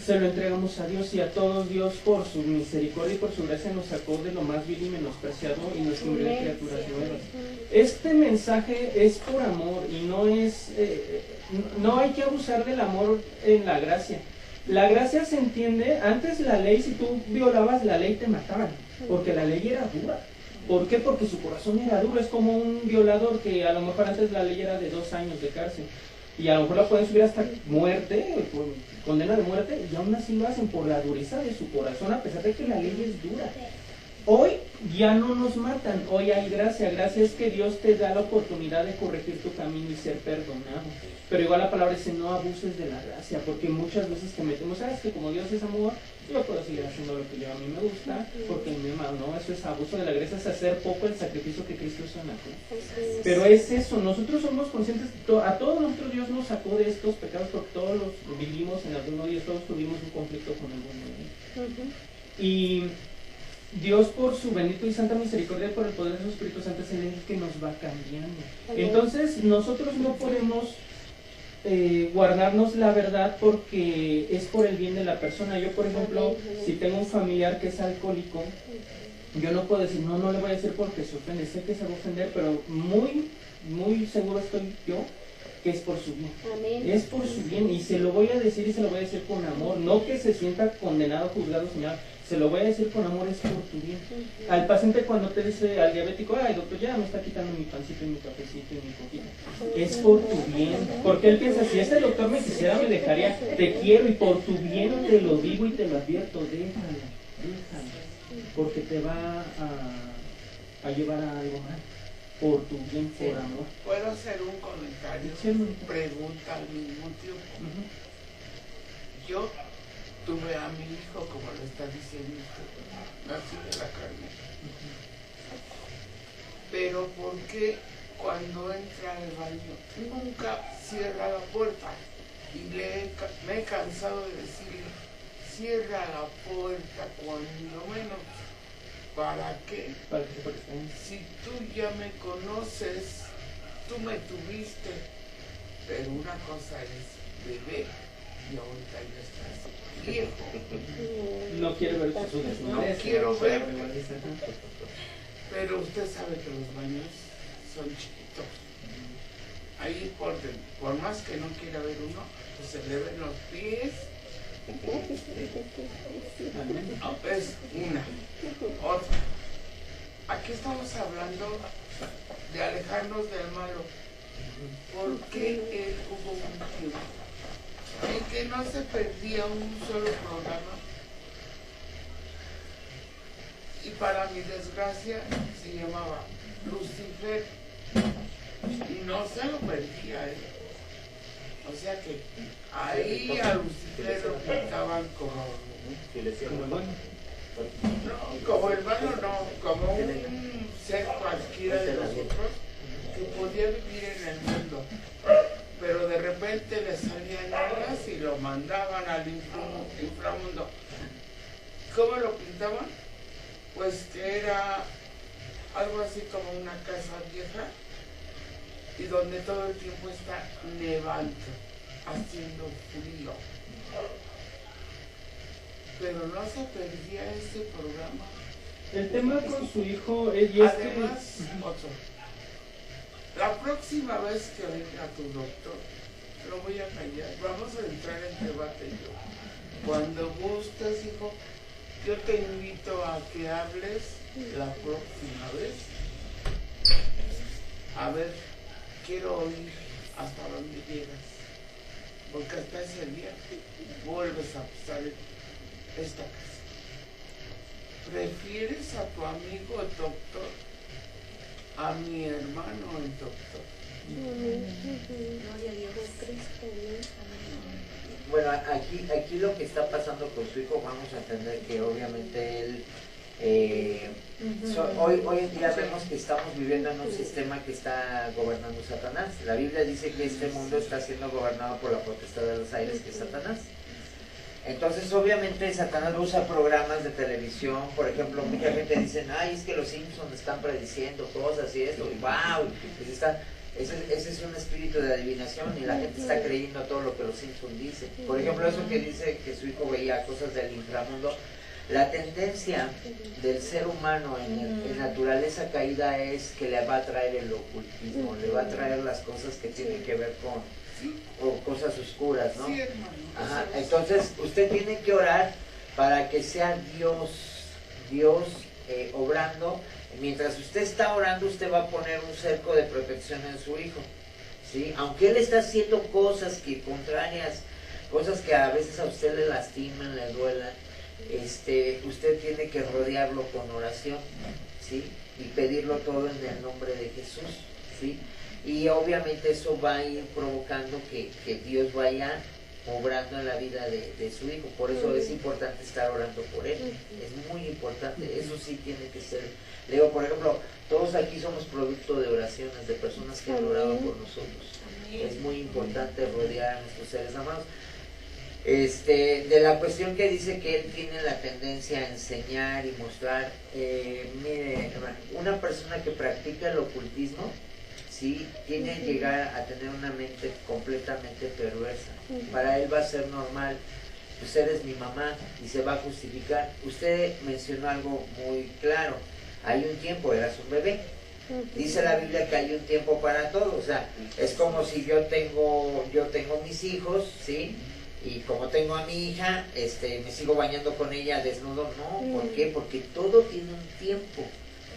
se lo entregamos a Dios, y a todos Dios por su misericordia y por su gracia nos sacó de lo más vil y menospreciado y nos convirtió en criaturas nuevas. Este mensaje es por amor y no es, no hay que abusar del amor en la gracia. La gracia se entiende, antes la ley, si tú violabas la ley te mataban, porque la ley era dura. ¿Por qué? Porque su corazón era duro. Es como un violador que a lo mejor antes la ley era de 2 años de cárcel. Y a lo mejor la pueden subir hasta muerte, condena de muerte, y aún así lo hacen por la dureza de su corazón, a pesar de que la ley es dura. Hoy ya no nos matan, hoy hay gracia. Gracia es que Dios te da la oportunidad de corregir tu camino y ser perdonado. Pero igual la palabra dice, no abuses de la gracia, porque muchas veces que metemos, es que como Dios es amor, yo puedo seguir haciendo lo que yo a mí me gusta, porque me ama. No, eso es abuso de la gracia, es hacer poco el sacrificio que Cristo hizo en la cruz. Pero es eso, nosotros somos conscientes, a todos nosotros Dios nos sacó de estos pecados, porque todos los vivimos en alguno de ellos, todos tuvimos un conflicto con alguno de ellos. Y Dios, por su bendito y santa misericordia, por el poder de su Espíritu Santo, es el que nos va cambiando. Entonces nosotros no podemos guardarnos la verdad, porque es por el bien de la persona. Yo, por ejemplo, si tengo un familiar que es alcohólico, yo no puedo decir, no le voy a decir porque se ofende. Sé que se va a ofender, pero muy seguro estoy yo que es por su bien. Amén. Es por su bien, y se lo voy a decir, y se lo voy a decir con amor, no que se sienta condenado, juzgado, señalado. Se lo voy a decir con amor, es por tu bien. Al paciente, cuando te dice al diabético, ay doctor, ya me está quitando mi pancito y mi cafecito y mi coquita, es por tu bien. Porque él piensa, si este doctor me quisiera, me dejaría. Te quiero, y por tu bien te lo digo y te lo advierto, déjalo, porque te va a llevar a algo mal. Por tu bien, por amor. ¿Puedo hacer un comentario? Pregunta al mismo tiempo. Yo tuve a mi hijo, como lo está diciendo usted, nací de la carne. Pero ¿por qué cuando entra al baño nunca cierra la puerta? Y me he cansado de decirle, cierra la puerta cuando menos. ¿Para qué? Si tú ya me conoces, tú me tuviste, pero una cosa es bebé y ahorita ya estás viejo. No quiero ver sus desnudez. No quiero ver. Pero usted sabe que los baños son chiquitos. Ahí por más que no quiera ver uno, pues se le ven los pies. No, es una. Otra. Aquí estamos hablando de alejarnos del malo. porque él hubo un tiempo en que no se perdía un solo programa y para mi desgracia se llamaba Lucifer y no se lo perdía él. O sea que ahí a Lucifer lo pintaban como, Que le decían, Como bueno. no, como hermano, no, como un ser cualquiera de nosotros que podía vivir en el mundo. Pero de repente le salían alas y lo mandaban al inframundo. ¿Cómo lo pintaban? Pues que era algo así como una casa vieja y donde todo el tiempo está nevando, haciendo frío. Pero no se perdía ese programa. El tema con su hijo es, y es Además, otro. La próxima vez que venga tu doctor, lo voy a callar. Vamos a entrar en debate yo. Cuando gustes, hijo, yo te invito a que hables la próxima vez. A ver, quiero oír hasta dónde llegas. Porque hasta ese día vuelves a pisar esta casa. ¿Prefieres a tu amigo el doctor a mi hermano el doctor? Gloria a Dios. Bueno, aquí lo que está pasando con su hijo, vamos a entender que obviamente él, hoy en día vemos que estamos viviendo en un sistema que está gobernando Satanás. La Biblia dice que este mundo está siendo gobernado por la potestad de los aires, que es Satanás. Entonces, obviamente, Satanás usa programas de televisión. Por ejemplo, mucha gente dice, ay, es que los Simpsons están prediciendo cosas y esto, y wow, ese es un espíritu de adivinación y la gente está creyendo todo lo que los Simpsons dicen. Por ejemplo, eso que dice que su hijo veía cosas del inframundo. La tendencia del ser humano en naturaleza caída es que le va a traer el ocultismo, le va a traer las cosas que tienen que ver con cosas oscuras, ¿no? Sí, hermano. Ajá. Entonces, usted tiene que orar para que sea Dios obrando. Mientras usted está orando, usted va a poner un cerco de protección en su hijo, ¿sí? Aunque él está haciendo cosas que contrarias, cosas que a veces a usted le lastiman, le duelan, usted tiene que rodearlo con oración, ¿sí? Y pedirlo todo en el nombre de Jesús, ¿sí? Y obviamente eso va a ir provocando que Dios vaya obrando en la vida de su hijo. Por eso es importante estar orando por él. Es muy importante. Eso sí tiene que ser. Le digo, por ejemplo, todos aquí somos producto de oraciones de personas que han orado por nosotros. Es muy importante rodear a nuestros seres amados. De la cuestión que dice que él tiene la tendencia a enseñar y mostrar, mire, una persona que practica el ocultismo, sí, tiene que llegar a tener una mente completamente perversa. Para él va a ser normal, pues eres mi mamá, y se va a justificar. Usted mencionó algo muy claro, hay un tiempo, eras un bebé. Dice la Biblia que hay un tiempo para todo, o sea, es como si yo tengo mis hijos, ¿sí? Y como tengo a mi hija, me sigo bañando con ella desnudo. No, ¿por qué? Porque todo tiene un tiempo,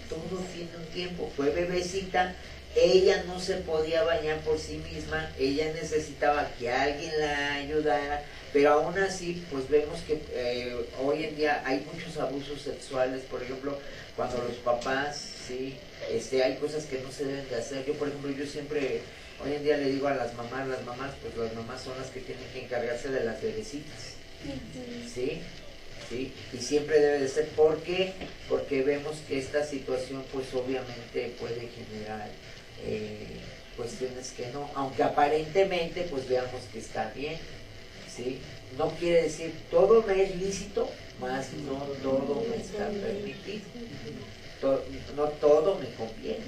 todo tiene un tiempo. Fue bebecita, ella no se podía bañar por sí misma, ella necesitaba que alguien la ayudara, pero aún así, pues vemos que hoy en día hay muchos abusos sexuales. Por ejemplo, cuando los papás, sí, hay cosas que no se deben de hacer. Yo, por ejemplo, yo siempre, hoy en día le digo a las mamás, pues las mamás son las que tienen que encargarse de las bebecitas, ¿sí? ¿Sí? Y siempre debe de ser. ¿Por qué? Porque vemos que esta situación, pues obviamente puede generar cuestiones que no, aunque aparentemente, pues veamos que está bien, ¿sí? No quiere decir, todo me es lícito, mas no todo me está permitido. No todo me conviene,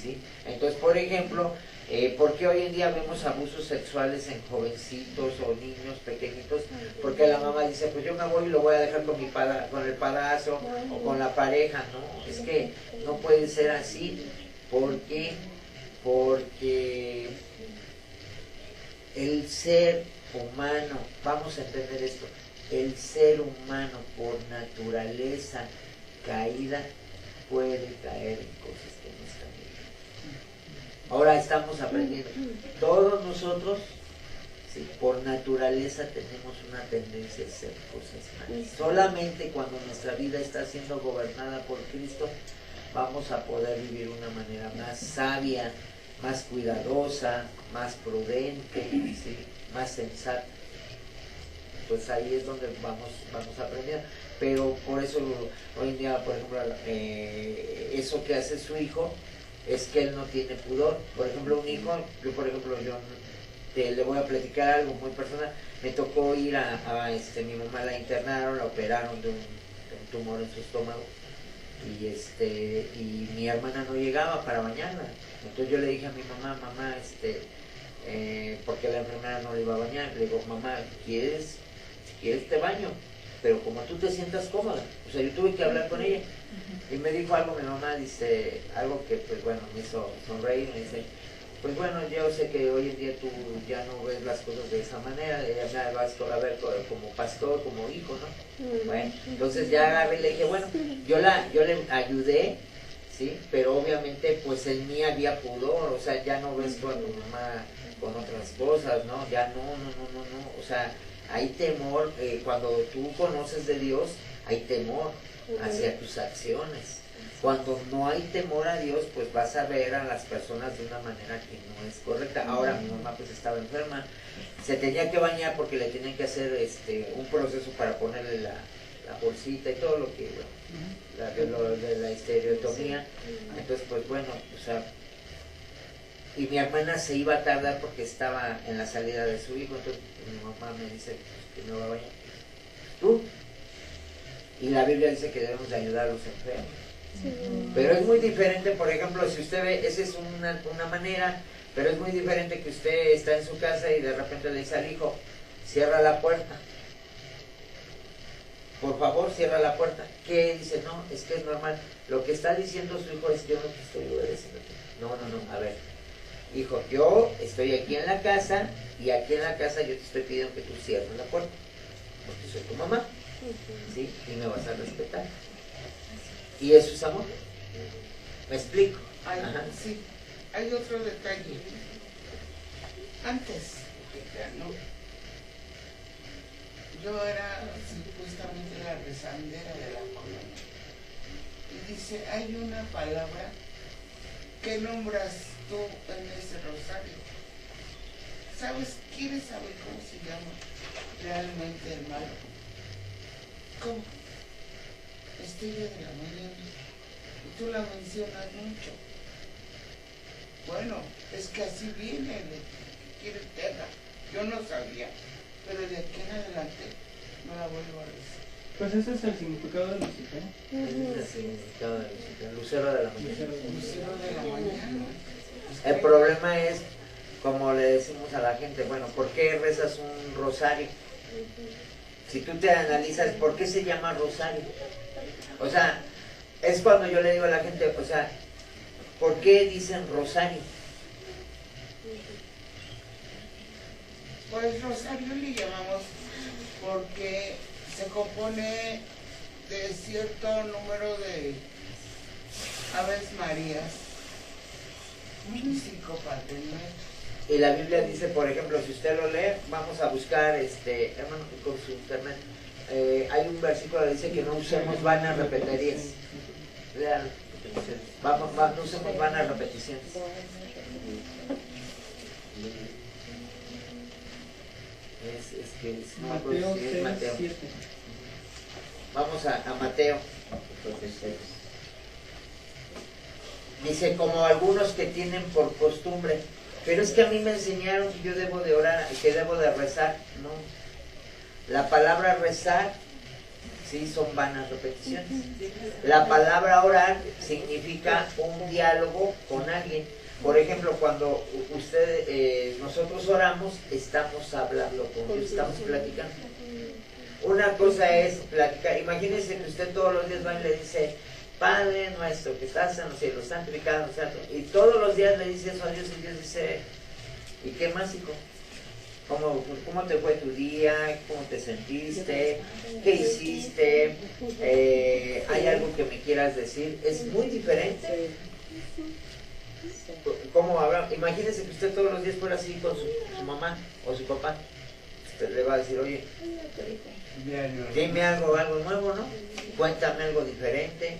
¿sí? Entonces, por ejemplo, ¿por qué hoy en día vemos abusos sexuales en jovencitos o niños pequeñitos? Porque la mamá dice, pues yo me voy y lo voy a dejar con el padrazo o con la pareja. No, es que no puede ser así. ¿Por qué? Porque el ser humano, vamos a entender esto, el ser humano por naturaleza caída puede caer en cosas que no están Ahora estamos aprendiendo. Todos nosotros, sí, por naturaleza tenemos una tendencia a hacer cosas malas. Solamente cuando nuestra vida está siendo gobernada por Cristo, vamos a poder vivir de una manera más sabia, más cuidadosa, más prudente, ¿sí? Más sensata. Pues ahí es donde vamos a aprender. Pero por eso hoy en día, por ejemplo, eso que hace su hijo es que él no tiene pudor. Por ejemplo, un hijo, yo le voy a platicar algo muy personal. Me tocó ir mi mamá la internaron, la operaron de un tumor en su estómago. Y mi hermana no llegaba para bañarla. Entonces yo le dije a mi mamá, porque la enfermera no le iba a bañar, le digo, mamá, si quieres te baño, pero como tú te sientas cómoda. O sea, yo tuve que hablar con ella. Y me dijo algo, mi mamá dice, algo que pues bueno, me hizo sonreír, me dice, pues bueno, yo sé que hoy en día tú ya no ves las cosas de esa manera, ya me vas a ver como pastor, como hijo, ¿no? Bueno, entonces ya agarré y le dije, bueno, yo le ayudé, ¿sí? Pero obviamente pues en mí había pudor, o sea, ya no ves tú a tu mamá con otras cosas, ¿no? Ya no, o sea, hay temor, cuando tú conoces de Dios, hay temor hacia tus acciones. Cuando no hay temor a Dios, pues vas a ver a las personas de una manera que no es correcta. Ahora mi mamá pues estaba enferma, se tenía que bañar porque le tenían que hacer un proceso para ponerle la bolsita y todo lo que, bueno, de la estereotomía. Entonces pues bueno, o sea, y mi hermana se iba a tardar porque estaba en la salida de su hijo. Entonces mi mamá me dice que me va a bañar. ¿Tú? Y la Biblia dice que debemos de ayudar a los enfermos. Sí. Pero es muy diferente, por ejemplo, si usted ve, esa es una manera, pero es muy diferente que usted está en su casa y de repente le dice al hijo, cierra la puerta. Por favor, cierra la puerta. ¿Qué dice? No, es que es normal. Lo que está diciendo su hijo es que yo no te estoy obedeciendo. No, a ver. Hijo, yo estoy aquí en la casa y aquí en la casa yo te estoy pidiendo que tú cierres la puerta. Porque soy tu mamá. ¿Sí? Y me vas a respetar. Y eso es amor. ¿Me explico? Sí, hay otro detalle. Antes, ¿no? Yo era supuestamente la rezandera de la colonia. Y dice, hay una palabra que nombras tú en ese rosario. ¿Quieres saber cómo se llama realmente el malo? ¿Cómo? Estrella de la mañana. Y tú la mencionas mucho. Bueno, es que así viene, quiere tierra. Yo no sabía, pero de aquí en adelante no la vuelvo a decir. Pues ese es el significado de Lucifer. Ese es el significado de Lucifer, lucero de la mañana. Lucero de la mañana. El problema es, como le decimos a la gente, bueno, ¿por qué rezas un rosario? Si tú te analizas, ¿por qué se llama rosario? O sea, es cuando yo le digo a la gente, o sea, ¿por qué dicen rosario? Pues rosario le llamamos porque se compone de cierto número de Aves Marías y 5 Padres Nuestros. Y la Biblia dice, por ejemplo, si usted lo lee, vamos a buscar, hermano, con su internet, hay un versículo que dice que no usemos vanas repetirías. Lean, no usemos vanas repeticiones. Mateo 6, Mateo. 7. Vamos a Mateo. Dice, como algunos que tienen por costumbre, pero es que a mí me enseñaron que yo debo de orar, que debo de rezar. No. La palabra rezar, sí, son vanas repeticiones. La palabra orar significa un diálogo con alguien. Por ejemplo, cuando nosotros oramos, estamos hablando con Dios, estamos platicando. Una cosa es platicar. Imagínense que usted todos los días va y le dice, Padre nuestro que estás en los cielos, santificado, y todos los días le dice eso a Dios y Dios dice, ¿y qué más, hijo? ¿Cómo te fue tu día? ¿Cómo te sentiste? ¿Qué hiciste? ¿Hay algo que me quieras decir? Es muy diferente. ¿Cómo habla? imagínese que usted todos los días fuera así con su mamá o su papá. Usted le va a decir, oye, dime algo nuevo, ¿no? Cuéntame algo diferente.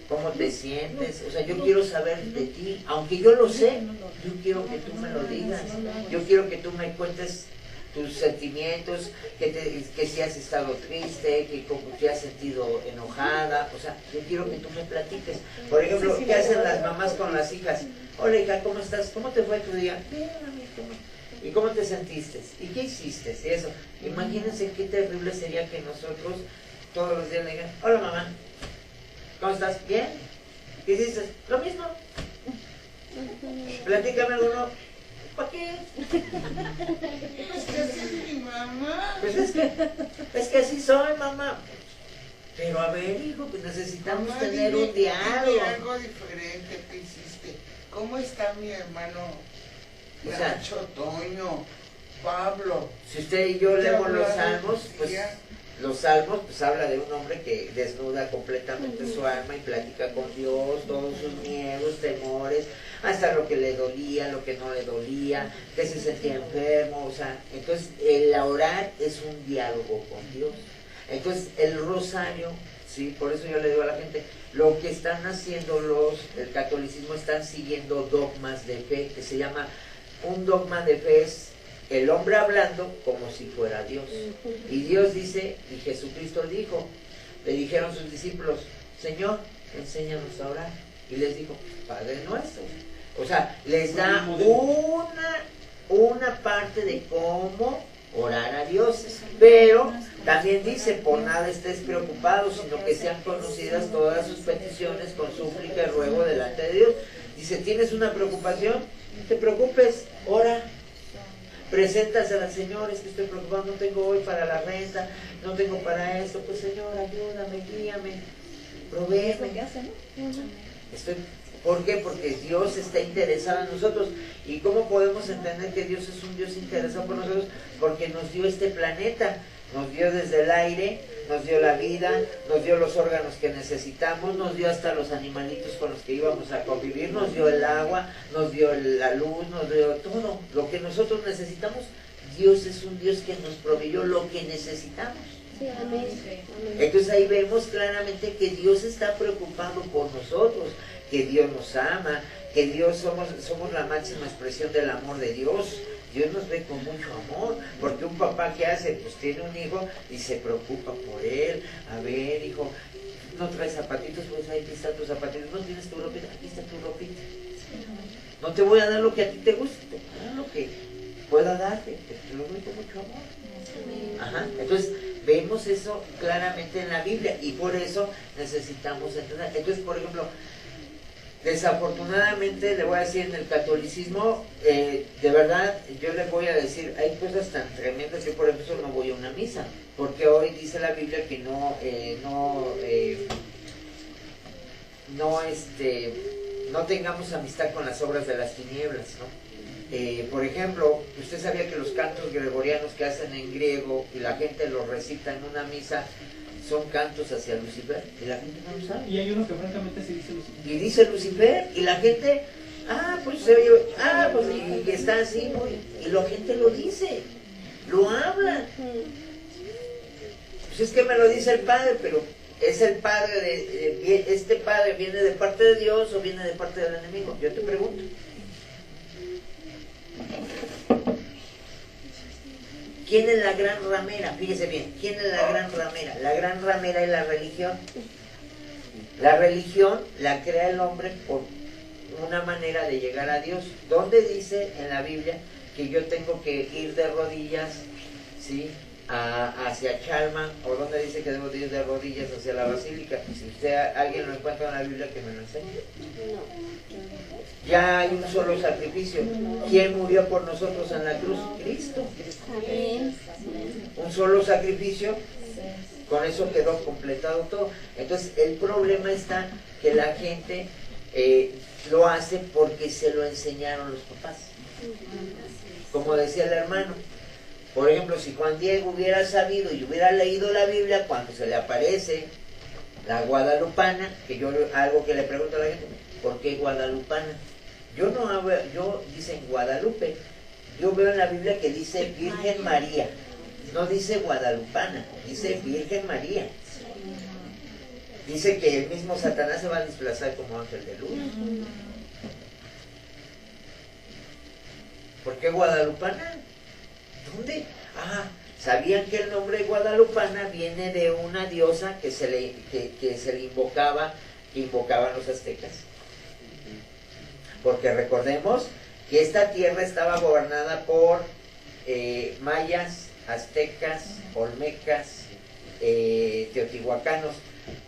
¿Cómo te sientes? O sea, yo quiero saber de ti, aunque yo lo sé, yo quiero que tú me lo digas. Yo quiero que tú me cuentes tus sentimientos, que si has estado triste, que como te has sentido enojada. O sea, yo quiero que tú me platiques. Por ejemplo, ¿qué hacen las mamás con las hijas? Hola hija, ¿cómo estás? ¿Cómo te fue tu día? Bien, amiguito. ¿Y cómo te sentiste? ¿Y qué hiciste? Y eso. Imagínense qué terrible sería que nosotros todos los días le digan, hola mamá, ¿cómo estás? ¿Bien? ¿Qué hiciste? Lo mismo. Platícame algo nuevo. ¿Para qué? Pues que así es mi mamá. Pues es que así soy, mamá. Pero a ver, hijo, pues necesitamos Mamá, tener dime- un diálogo. dime algo diferente que hiciste. ¿Cómo está mi hermano O sea, Nacho, Toño, Pablo? si usted y yo ¿Te leemos los hablaron salmos, tus pues días? los salmos pues habla de un hombre que desnuda completamente su alma y platica con Dios todos sus miedos, temores, hasta lo que le dolía, lo que no le dolía, que se sentía enfermo. O sea, entonces el orar es un diálogo con Dios. Entonces el rosario, sí, por eso yo le digo a la gente, lo que están haciendo el catolicismo, están siguiendo dogmas de fe, que se llama, un dogma de fe es el hombre hablando como si fuera Dios. Y Dios dice, y Jesucristo dijo, le dijeron sus discípulos, Señor, enséñanos a orar. Y les dijo, Padre nuestro. O sea, les da una parte de cómo orar a Dios. Pero también dice, por nada estés preocupado, sino que sean conocidas todas sus peticiones con súplica y ruego delante de Dios. Dice, ¿tienes una preocupación? No te preocupes, ora. Preséntasela al Señor, es que estoy preocupado, no tengo hoy para la renta, no tengo para esto. Pues Señor, ayúdame, guíame, provéeme. ¿Por qué? Porque Dios está interesado en nosotros. ¿Y cómo podemos entender que Dios es un Dios interesado por nosotros? Porque nos dio este planeta, nos dio desde el aire, nos dio la vida, nos dio los órganos que necesitamos, nos dio hasta los animalitos con los que íbamos a convivir, nos dio el agua, nos dio la luz, nos dio todo lo que nosotros necesitamos. Dios es un Dios que nos proveyó lo que necesitamos. Sí, amén. Entonces ahí vemos claramente que Dios está preocupado por nosotros, que Dios nos ama, que Dios somos la máxima expresión del amor de Dios. Dios nos ve con mucho amor, porque un papá que hace, pues tiene un hijo y se preocupa por él. A ver, hijo, no traes zapatitos, pues ahí están tus zapatitos. No tienes tu ropita, aquí está tu ropita. No te voy a dar lo que a ti te guste, te voy a dar lo que pueda darte, te lo doy con mucho amor. Ajá. Entonces vemos eso claramente en la Biblia y por eso necesitamos entender. Entonces, por ejemplo, desafortunadamente, le voy a decir, en el catolicismo, de verdad, yo le voy a decir, hay cosas tan tremendas. Yo, por ejemplo, no voy a una misa, porque hoy dice la Biblia que no tengamos amistad con las obras de las tinieblas, ¿no? Por ejemplo, usted sabía que los cantos gregorianos que hacen en griego y la gente los recita en una misa son cantos hacia Lucifer, y la gente no lo sabe. Y hay uno que francamente se dice Lucifer. Y dice Lucifer, y la gente, y está así, y la gente lo dice, lo habla. Pues es que me lo dice el Padre, pero es el Padre, este Padre viene de parte de Dios o viene de parte del enemigo. Yo te pregunto. ¿Quién es la gran ramera? Fíjese bien, ¿quién es la gran ramera? La gran ramera es la religión. La religión la crea el hombre por una manera de llegar a Dios. ¿Dónde dice en la Biblia que yo tengo que ir de rodillas, ¿sí?, hacia Chalma? ¿O dónde dice que debo de ir de rodillas hacia la basílica? Si alguien lo encuentra en la Biblia, que me lo enseñe. Ya hay un solo sacrificio. ¿Quién murió por nosotros en la cruz? Cristo. Amén. Un solo sacrificio, con eso quedó completado todo. Entonces el problema está que la gente lo hace porque se lo enseñaron los papás. Como decía el hermano, por ejemplo, si Juan Diego hubiera sabido y hubiera leído la Biblia, cuando se le aparece la guadalupana, que yo algo que le pregunto a la gente, ¿por qué guadalupana? Yo dice en Guadalupe, yo veo en la Biblia que dice Virgen María, no dice guadalupana, dice Virgen María. Dice que el mismo Satanás se va a disfrazar como ángel de luz. ¿Por qué guadalupana? ¿Dónde? Ah, ¿sabían que el nombre guadalupana viene de una diosa que se le invocaba, que invocaban los aztecas? Porque recordemos que esta tierra estaba gobernada por mayas, aztecas, olmecas, teotihuacanos.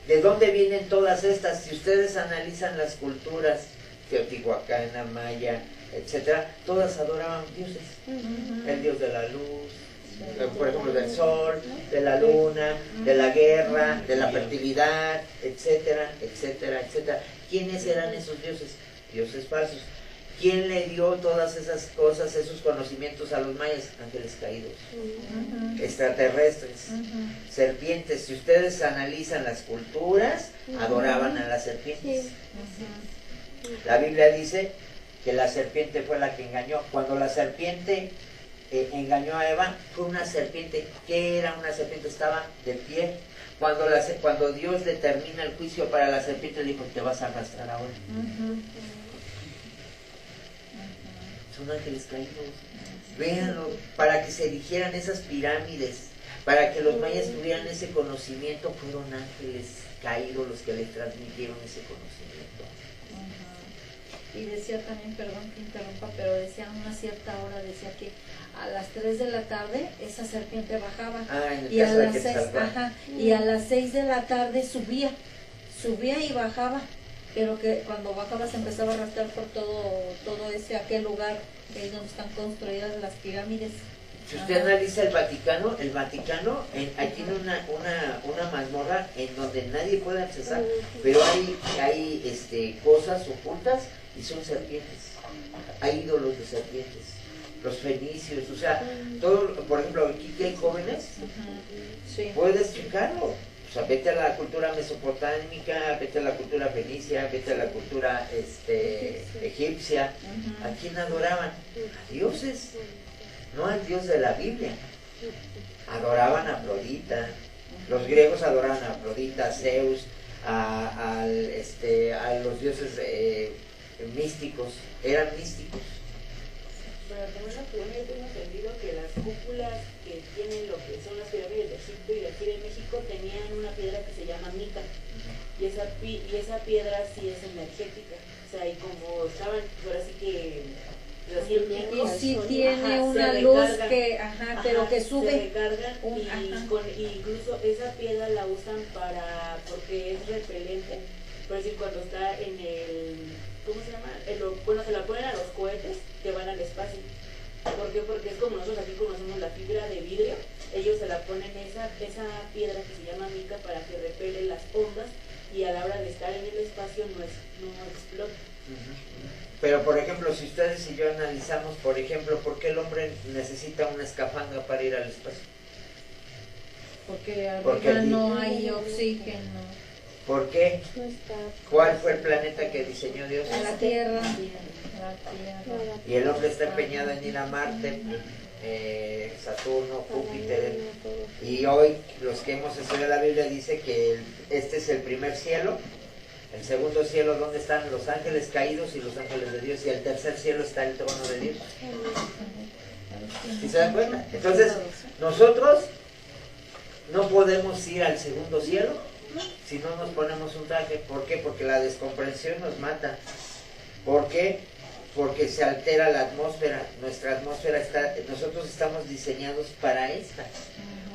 ¿De dónde vienen todas estas? Si ustedes analizan las culturas teotihuacana, maya, etcétera, todas adoraban dioses. El dios de la luz, por ejemplo, del sol, de la luna, de la guerra, de la fertilidad, etcétera, etcétera, etcétera. ¿Quiénes eran esos dioses? Dioses falsos. ¿Quién le dio todas esas cosas, esos conocimientos a los mayas? Ángeles caídos, extraterrestres, serpientes. Si ustedes analizan las culturas, adoraban a las serpientes. La Biblia dice que la serpiente fue la que engañó. Cuando la serpiente engañó a Eva, fue una serpiente. ¿Qué era una serpiente? Estaba de pie. Cuando Dios determina el juicio para la serpiente, dijo, te vas a arrastrar ahora. Son ángeles caídos. Véanlo, para que se erigieran esas pirámides, para que los mayas tuvieran ese conocimiento, fueron ángeles caídos los que les transmitieron ese conocimiento. Y decía también, perdón que interrumpa, pero decía a una cierta hora, decía que a las 3 de la tarde esa serpiente bajaba, y a las 6, y a las 6 de la tarde subía y bajaba, pero que cuando bajaba se empezaba a arrastrar por todo aquel lugar que es donde están construidas las pirámides. Si usted analiza el Vaticano ahí tiene una mazmorra en donde nadie puede accesar, pero hay cosas ocultas y son serpientes. Hay ídolos de serpientes, los fenicios, o sea, todo, por ejemplo, aquí que hay jóvenes, Sí. puedes checarlo. O sea, vete a la cultura mesopotámica, vete a la cultura fenicia, vete a la cultura egipcia. ¿A quién adoraban? A dioses, no al Dios de la Biblia. Adoraban a Afrodita. Los griegos adoraban a Afrodita, a Zeus, a los dioses místicos. Eran místicos. Pero también yo tengo entendido que las cúpulas que tienen lo que son las pirámides de Egipto y de aquí de México tenían una piedra que se llama mica, y esa piedra sí es energética, o sea, y como estaban, ahora sí que los científicos, Y sí tiene se una luz recargan, que, pero que sube. se recargan y incluso esa piedra la usan porque es repelente, por decir, cuando está en el, ¿cómo se llama? Bueno, se la ponen a los cohetes que van al espacio. ¿Por qué? Porque es como nosotros aquí conocemos la fibra de vidrio, ellos se la ponen esa piedra que se llama mica para que repele las ondas y a la hora de estar en el espacio no explota. Pero, por ejemplo, si ustedes y yo analizamos, por ejemplo, ¿por qué el hombre necesita una escafandra para ir al espacio? Porque Porque arriba allí- no hay oxígeno. ¿Por qué? No está. ¿Cuál fue el planeta que diseñó Dios? La tierra. Y el hombre está empeñado en ir a Marte, Saturno, Júpiter. Y hoy los que hemos estudiado la Biblia dice que este es el primer cielo. El segundo cielo, ¿dónde están los ángeles caídos y los ángeles de Dios? Y el tercer cielo está el trono de Dios. ¿Sí se dan cuenta? Entonces, nosotros no podemos ir al segundo cielo si no nos ponemos un traje. ¿Por qué? Porque la descomprensión nos mata. ¿Por qué? Porque se altera la atmósfera. Nuestra atmósfera nosotros estamos diseñados para esta.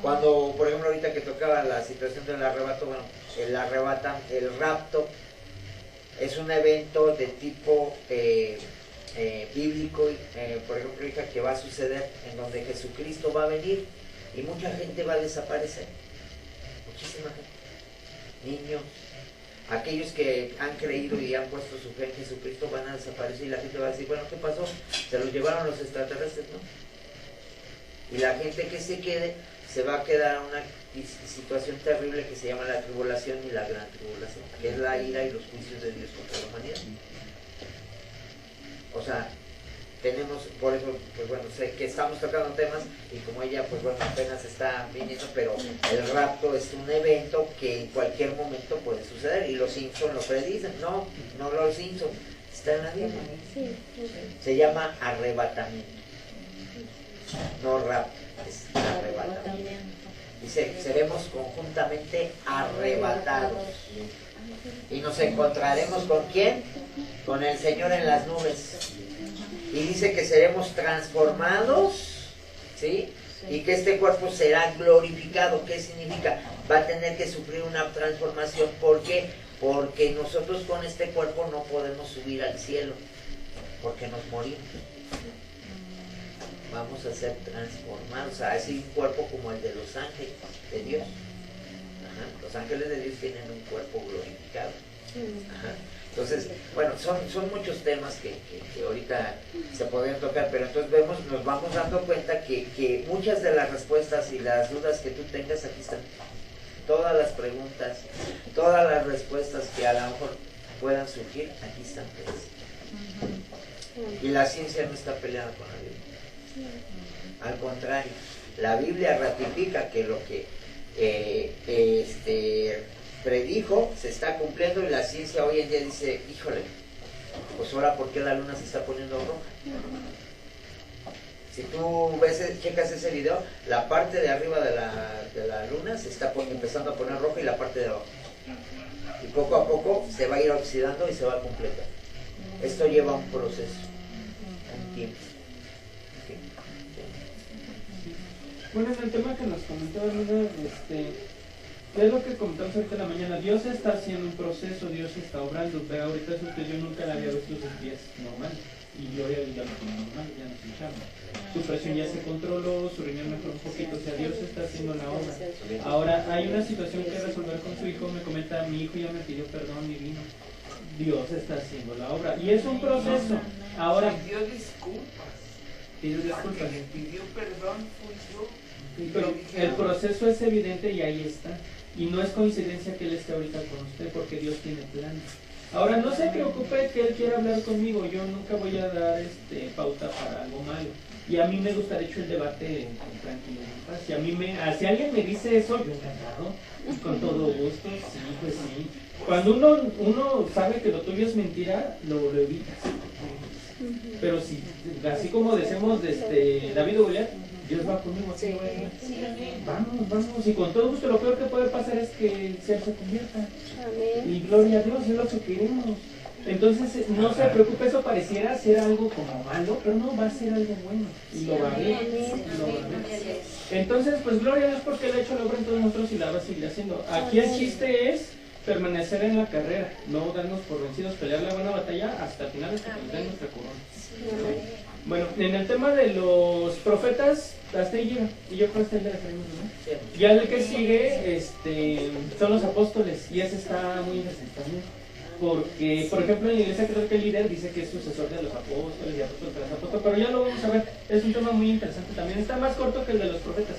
Cuando, por ejemplo, ahorita que tocaba la situación del arrebato, bueno, el rapto es un evento de tipo bíblico, por ejemplo, hija, que va a suceder en donde Jesucristo va a venir y mucha gente va a desaparecer. Muchísima gente. Niños, aquellos que han creído y han puesto su fe en Jesucristo van a desaparecer y la gente va a decir, bueno, ¿qué pasó? Se los llevaron los extraterrestres, ¿no? Y la gente que se quede se va a quedar en una situación terrible que se llama la tribulación y la gran tribulación, que es la ira y los juicios de Dios contra la humanidad. o sea, tenemos, por eso, pues bueno, sé que estamos tocando temas y como ella, pues bueno, apenas está viniendo, pero el rapto es un evento que en cualquier momento puede suceder y los Simpson lo predicen. No los Simpson, está en la Biblia. Se llama arrebatamiento, no rapto, es arrebatamiento. Dice, seremos conjuntamente arrebatados y nos encontraremos ¿con quién? Con el Señor en las nubes. Y dice que seremos transformados, ¿sí? Y que este cuerpo será glorificado. ¿Qué significa? Va a tener que sufrir una transformación. ¿Por qué? Porque nosotros con este cuerpo no podemos subir al cielo, porque nos morimos. Vamos a ser transformados a ese cuerpo como el de los ángeles de Dios. Ajá. Los ángeles de Dios tienen un cuerpo glorificado. Ajá. Entonces, bueno, son muchos temas que ahorita se podrían tocar, pero entonces nos vamos dando cuenta que muchas de las respuestas y las dudas que tú tengas aquí están. Todas las preguntas, todas las respuestas que a lo mejor puedan surgir, aquí están. Y la ciencia no está peleada con la Biblia. Al contrario, la Biblia ratifica que lo que predijo se está cumpliendo y la ciencia hoy en día dice, híjole, pues ahora ¿por qué la luna se está poniendo roja? Si tú checas ese video, la parte de arriba de la luna se está empezando a poner roja y la parte de abajo. Y poco a poco se va a ir oxidando y se va a completar. Esto lleva un proceso, un tiempo. Bueno, en el tema que nos comentaba Luna, ¿qué es lo que comentamos ahorita en la mañana? Dios está haciendo un proceso, Dios está obrando. Pero ahorita eso que yo nunca la había visto sus pies normal. Y yo ya lo tengo normal, ya no se llama. Su presión ya se controló, su riñón mejoró un poquito, o sea, Dios está haciendo la obra. Ahora, hay una situación que resolver con su hijo, me comenta, mi hijo ya me pidió perdón y vino. Dios está haciendo la obra. Y es un proceso. Ahora, Pidió disculpas. pidió disculpas. A quien le pidió perdón fui yo. Pero el proceso es evidente y ahí está. Y no es coincidencia que él esté ahorita con usted, porque Dios tiene planes. Ahora, no se preocupe que él quiera hablar conmigo. Yo nunca voy a dar pauta para algo malo. Y a mí me gusta, de hecho, el debate con tranquilidad. Si alguien me dice eso, yo encantado, con todo gusto, sí, pues sí. Cuando uno sabe que lo tuyo es mentira, lo evitas. Pero si, así como decimos David y Goliat, Dios va conmigo, así vamos, y con todo gusto. Lo peor que puede pasar es que él se convierta. Y gloria a Dios, es lo que queremos. Entonces, no se preocupe, eso pareciera ser algo como malo, pero no, va a ser algo bueno. Y lo va a ver. Entonces, pues gloria a Dios porque él ha hecho la obra en todos nosotros y la va a seguir haciendo. Aquí el chiste es permanecer en la carrera, no darnos por vencidos, pelear la buena batalla hasta el final, hasta que nos den nuestra corona. Bueno, en el tema de los profetas, hasta ahí llega, y yo creo que hasta ahí le dejaremos, ¿no? Ya el que sigue son los apóstoles, y ese está muy interesante también. Porque, por ejemplo, en la iglesia creo que el líder dice que es sucesor de los apóstoles y apóstoles de los apóstoles, pero ya lo vamos a ver, es un tema muy interesante también. Está más corto que el de los profetas,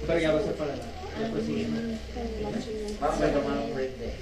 pero ya va a ser para la próxima. Vamos a tomar un break de